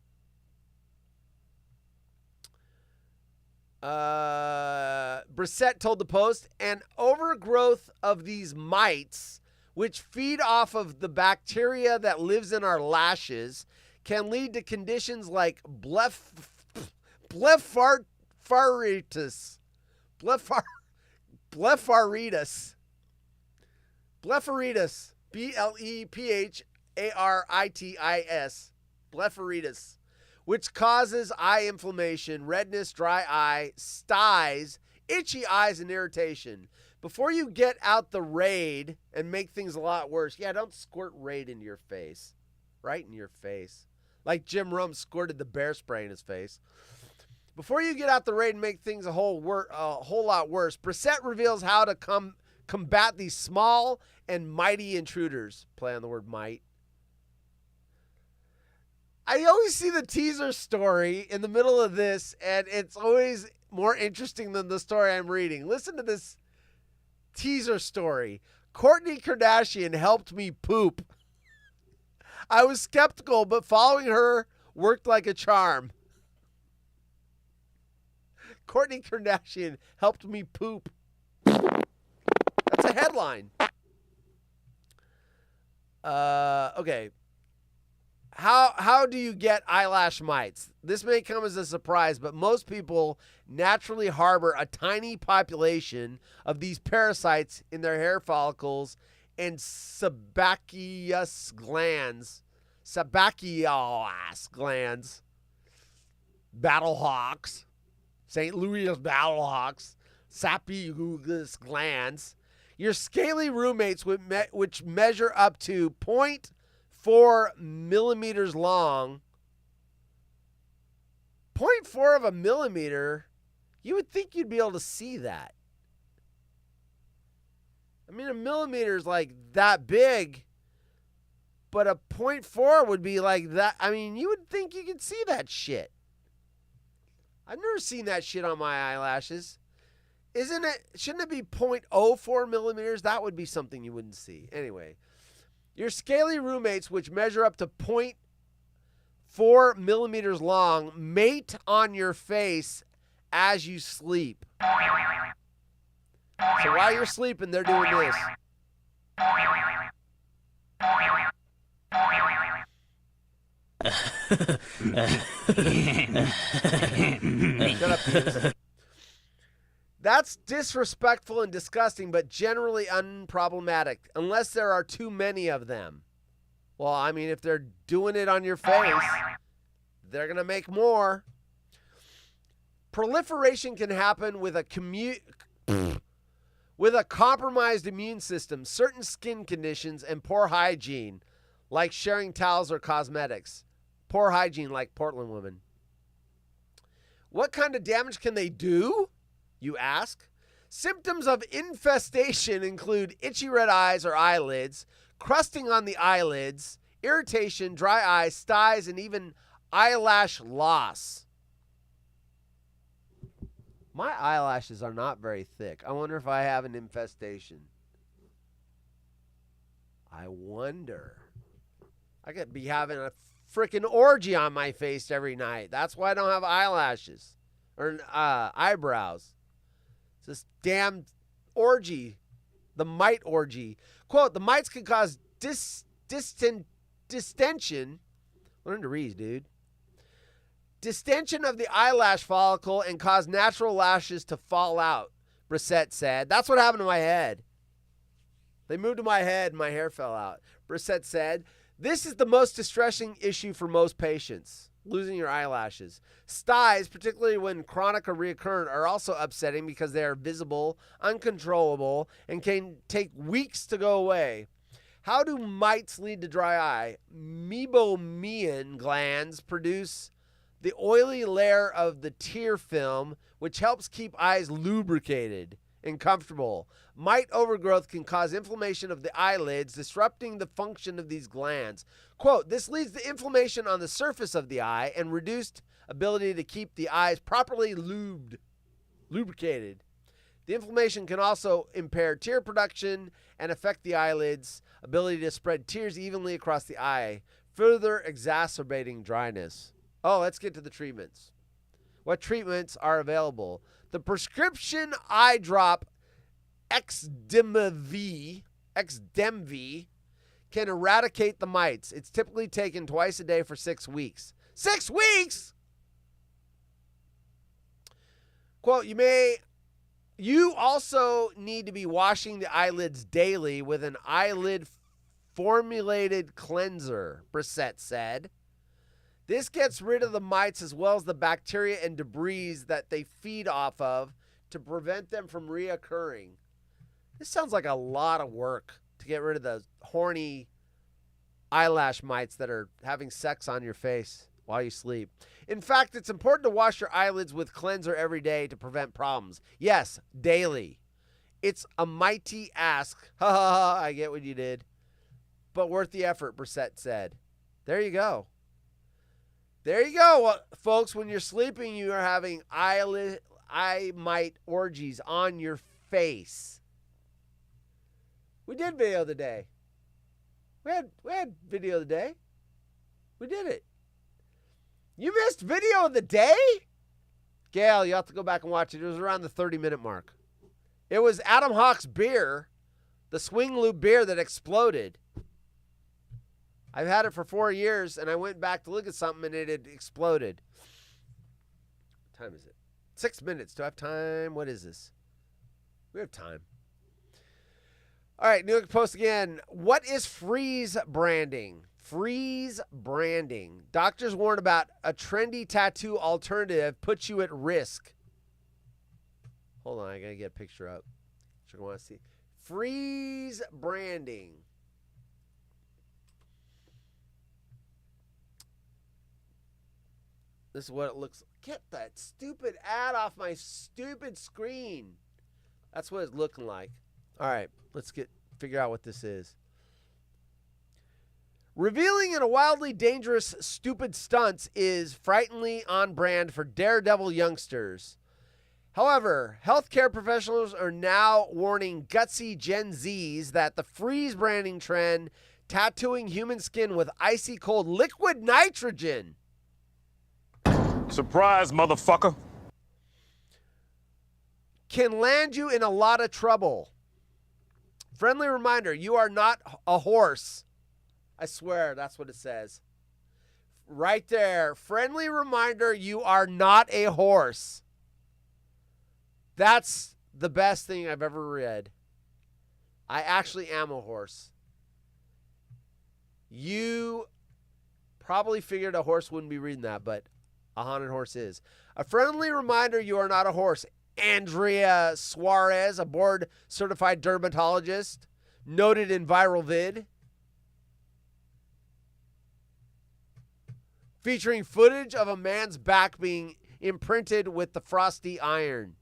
Brissett told the Post, an overgrowth of these mites, which feed off of the bacteria that lives in our lashes, can lead to conditions like blepharitis. Blepharitis. Blepharitis. Blepharitis. Which causes eye inflammation, redness, dry eye, styes, itchy eyes, and irritation. Before you get out the Raid and make things a lot worse, don't squirt Raid into your face. Right in your face. Like Jim Rome squirted the bear spray in his face. Before you get out the Raid and make things a whole lot worse, Brissett reveals how to combat these small and mighty intruders. Play on the word might. I always see the teaser story in the middle of this, and it's always more interesting than the story I'm reading. Listen to this teaser story. Kourtney Kardashian helped me poop. I was skeptical, but following her worked like a charm. Kourtney Kardashian helped me poop. That's a headline. Okay. How do you get eyelash mites? This may come as a surprise, but most people naturally harbor a tiny population of these parasites in their hair follicles and sebaceous glands. Sebaceous glands. Battlehawks. St. Louis Battlehawks. saphenous glands. Your scaly roommates, which measure up to 0.4 millimeters long. 0.4 of a millimeter, you would think you'd be able to see that. I mean, a millimeter is like that big, but a 0.4 would be like that. I mean, you would think you could see that shit. I've never seen that shit on my eyelashes. Shouldn't it be 0.04 millimeters? That would be something you wouldn't see. Anyway, your scaly roommates, which measure up to 0.4 millimeters long, mate on your face as you sleep. So while you're sleeping, they're doing this. Shut up, Penis. That's disrespectful and disgusting, but generally unproblematic, unless there are too many of them. Well, I mean, if they're doing it on your face, they're going to make more. Proliferation can happen with a compromised immune system, certain skin conditions, and poor hygiene, like sharing towels or cosmetics. Poor hygiene, like Portland women. What kind of damage can they do, you ask? Symptoms of infestation include itchy red eyes or eyelids, crusting on the eyelids, irritation, dry eyes, styes, and even eyelash loss. My eyelashes are not very thick. I wonder if I have an infestation. I wonder. I could be having a freaking orgy on my face every night. That's why I don't have eyelashes or eyebrows. It's this damn orgy, the mite orgy. Quote, the mites can cause distension. Learn to read, dude. Distension of the eyelash follicle and cause natural lashes to fall out, Brissette said. That's what happened to my head. They moved to my head and my hair fell out. Brissette said, this is the most distressing issue for most patients, losing your eyelashes. Styes, particularly when chronic or recurrent, are also upsetting because they are visible, uncontrollable, and can take weeks to go away. How do mites lead to dry eye? Meibomian glands produce the oily layer of the tear film, which helps keep eyes lubricated and comfortable. Mite overgrowth can cause inflammation of the eyelids, disrupting the function of these glands. Quote, this leads to inflammation on the surface of the eye and reduced ability to keep the eyes properly lubricated. The inflammation can also impair tear production and affect the eyelids' ability to spread tears evenly across the eye, further exacerbating dryness. Oh, let's get to the treatments. What treatments are available? The prescription eye drop Xdemv can eradicate the mites. It's typically taken twice a day for 6 weeks. 6 weeks? Quote, you also need to be washing the eyelids daily with an eyelid formulated cleanser, Brissette said. This gets rid of the mites as well as the bacteria and debris that they feed off of to prevent them from reoccurring. This sounds like a lot of work to get rid of the horny eyelash mites that are having sex on your face while you sleep. In fact, it's important to wash your eyelids with cleanser every day to prevent problems. Yes, daily. It's a mighty ask. Ha ha ha, I get what you did. But worth the effort, Brissette said. There you go. There you go, folks. When you're sleeping, you are having eye mite orgies on your face. We did video of the day. We had video of the day. We did it. You missed video of the day? Gail, you have to go back and watch it. It was around the 30-minute mark. It was Adam Hawk's beer, the Swing Loop beer that exploded. I've had it for 4 years, and I went back to look at something, and it had exploded. What time is it? 6 minutes. Do I have time? What is this? We have time. All right, New York Post again. What is freeze branding? Freeze branding. Doctors warn about a trendy tattoo alternative puts you at risk. Hold on, I gotta get a picture up. I want to see. Freeze branding. This is what it looks like. Get that stupid ad off my stupid screen. That's what it's looking like. All right, let's figure out what this is. Revealing in a wildly dangerous, stupid stunts is frighteningly on brand for daredevil youngsters. However, healthcare professionals are now warning gutsy Gen Zs that the freeze branding trend, tattooing human skin with icy cold liquid nitrogen. Surprise, motherfucker. Can land you in a lot of trouble. Friendly reminder, you are not a horse. I swear, that's what it says. Right there. Friendly reminder, you are not a horse. That's the best thing I've ever read. I actually am a horse. You probably figured a horse wouldn't be reading that, but a haunted horse is. A friendly reminder, you are not a horse. Andrea Suarez, a board-certified dermatologist, noted in Viral Vid, featuring footage of a man's back being imprinted with the frosty iron.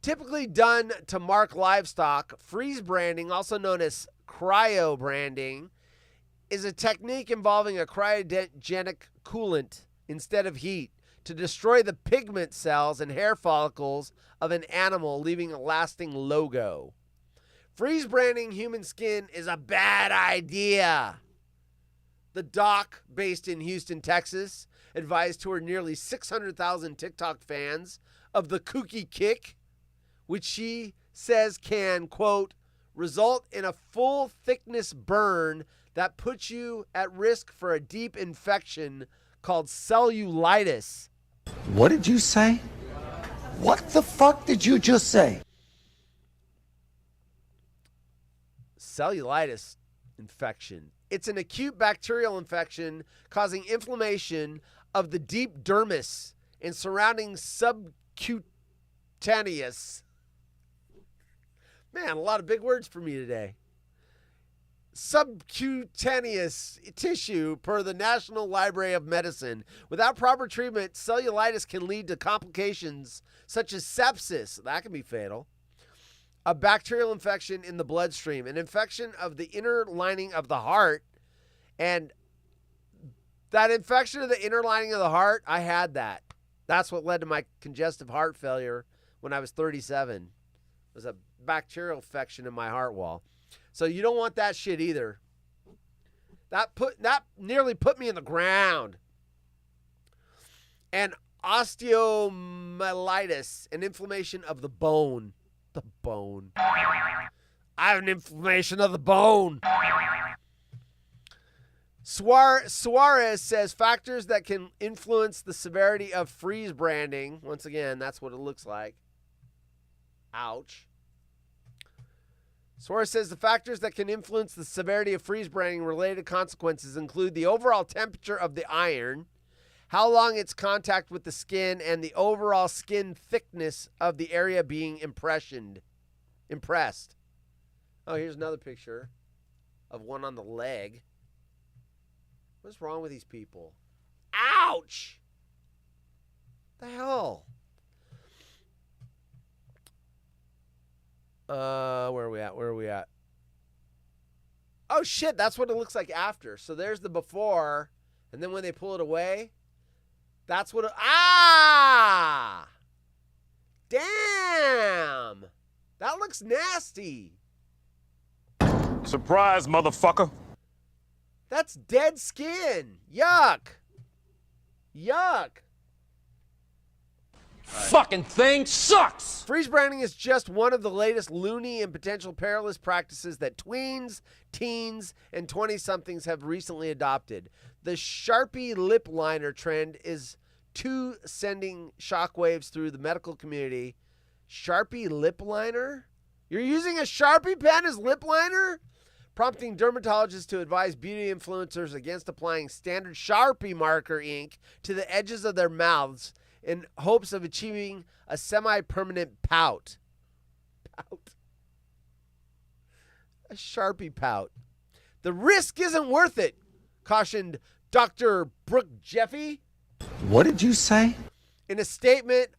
Typically done to mark livestock, freeze branding, also known as cryo branding, is a technique involving a cryogenic coolant instead of heat to destroy the pigment cells and hair follicles of an animal, leaving a lasting logo. Freeze branding human skin is a bad idea. The doc, based in Houston, Texas, advised to her nearly 600,000 TikTok fans of the kooky kick, which she says can, quote, result in a full thickness burn that puts you at risk for a deep infection called cellulitis. What did you say? What the fuck did you just say? Cellulitis infection. It's an acute bacterial infection causing inflammation of the deep dermis and surrounding subcutaneous. Man, a lot of big words for me today. Subcutaneous tissue per the National Library of Medicine. Without proper treatment, cellulitis can lead to complications such as sepsis. That can be fatal. A bacterial infection in the bloodstream, an infection of the inner lining of the heart. And that infection of the inner lining of the heart, I had that. That's what led to my congestive heart failure when I was 37. It was a bacterial infection in my heart wall. So you don't want that shit either. That nearly put me in the ground. And osteomyelitis, an inflammation of the bone. The bone. I have an inflammation of the bone. Suarez says factors that can influence the severity of freeze branding. Once again, that's what it looks like. Ouch. Suarez says the factors that can influence the severity of freeze branding related consequences include the overall temperature of the iron, how long its contact with the skin, and the overall skin thickness of the area being impressed. Oh, here's another picture of one on the leg. What's wrong with these people? Ouch! The hell? Where are we at? Oh, shit, that's what it looks like after. So there's the before, and then when they pull it away, that's what damn! That looks nasty. Surprise, motherfucker. That's dead skin. Yuck. Yuck. Fucking thing sucks! Freeze branding is just one of the latest loony and potential perilous practices that tweens, teens, and 20-somethings have recently adopted. The Sharpie lip liner trend is sending shockwaves through the medical community. Sharpie lip liner? You're using a Sharpie pen as lip liner? Prompting dermatologists to advise beauty influencers against applying standard Sharpie marker ink to the edges of their mouths in hopes of achieving a semi-permanent pout. A Sharpie pout. The risk isn't worth it, cautioned Dr. Brooke Jeffy. What did you say? In a statement,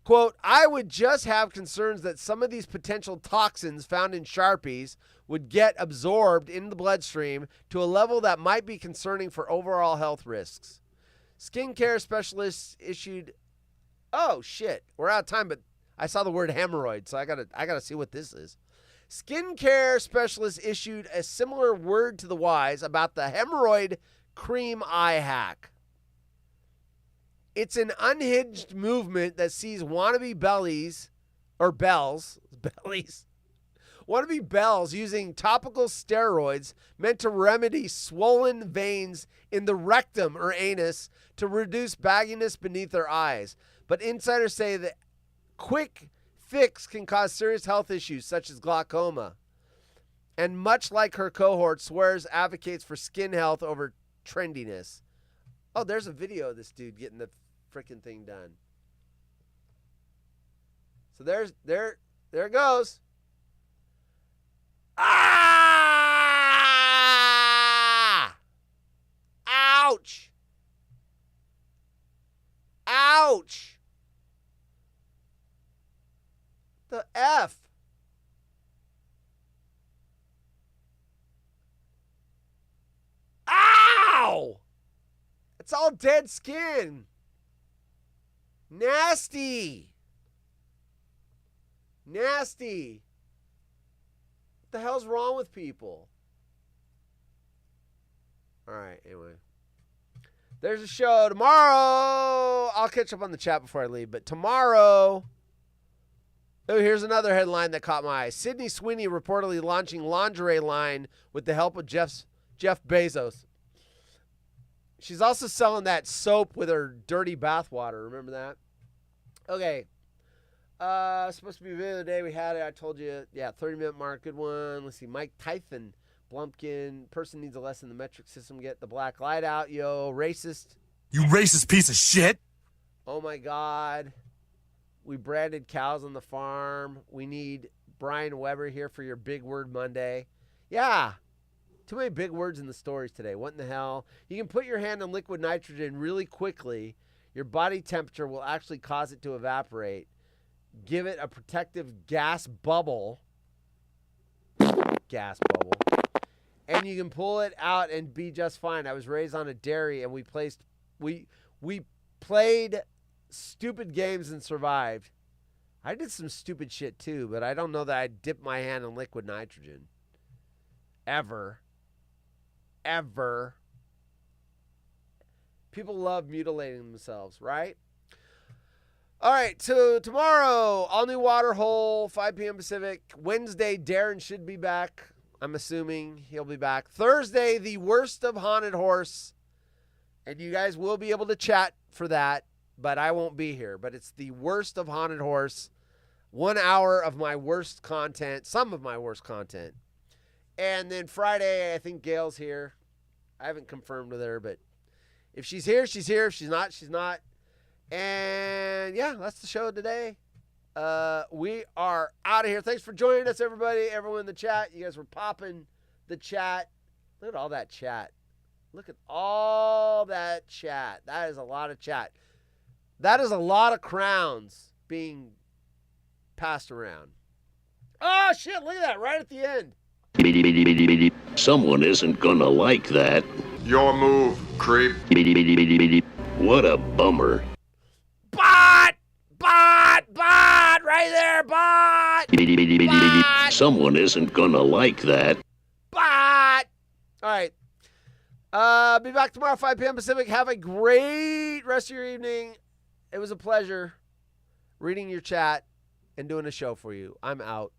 quote, I would just have concerns that some of these potential toxins found in Sharpies would get absorbed in the bloodstream to a level that might be concerning for overall health risks. Skincare specialists issued, oh shit, we're out of time, but I saw the word hemorrhoid, so I gotta see what this is. Skincare specialists issued a similar word to the wise about the hemorrhoid cream eye hack. It's an unhinged movement that sees wannabe bells using topical steroids meant to remedy swollen veins in the rectum or anus to reduce bagginess beneath their eyes. But insiders say that quick fix can cause serious health issues such as glaucoma. And much like her cohort, Swears advocates for skin health over trendiness. Oh, there's a video of this dude getting the freaking thing done. So there it goes. Ah! Ouch! Ouch! The F. Ow! It's all dead skin. Nasty. Nasty. What the hell's wrong with people? All right, anyway. There's a show tomorrow. I'll catch up on the chat before I leave, but tomorrow. Oh, here's another headline that caught my eye. Sydney Sweeney reportedly launching lingerie line with the help of Jeff Bezos. She's also selling that soap with her dirty bathwater. Remember that? Okay. Supposed to be a video of the day. We had it. I told you. Yeah, 30-minute mark. Good one. Let's see. Mike Tyson. Blumpkin. Person needs a lesson. The metric system. Get the black light out. Yo, racist. You racist piece of shit. Oh, my God. We branded cows on the farm. We need Brian Weber here for your Big Word Monday. Yeah. Too many big words in the stories today. What in the hell? You can put your hand on liquid nitrogen really quickly. Your body temperature will actually cause it to evaporate. Give it a protective gas bubble. Gas bubble. And you can pull it out and be just fine. I was raised on a dairy and we played stupid games and survived. I did some stupid shit too, but I don't know that I dipped my hand in liquid nitrogen. Ever. People love mutilating themselves, right? All right, so tomorrow, all new water hole, 5 p.m. Pacific. Wednesday, Darren should be back. I'm assuming he'll be back. Thursday, the worst of Haunted Horse. And you guys will be able to chat for that, but I won't be here. But it's the worst of Haunted Horse. 1 hour of my worst content, some of my worst content. And then Friday, I think Gail's here. I haven't confirmed with her, but if she's here, she's here. If she's not, she's not. And yeah, that's the show today. We are out of here. Thanks for joining us, everybody. Everyone in the chat. You guys were popping the chat. Look at all that chat. Look at all that chat. That is a lot of chat. That is a lot of crowns being passed around. Oh, shit. Look at that right at the end. Someone isn't gonna like that. Your move, creep. What a bummer. Bot! Right there, bot! Someone isn't gonna like that. Bot! All right. Be back tomorrow, 5 p.m. Pacific. Have a great rest of your evening. It was a pleasure reading your chat and doing a show for you. I'm out.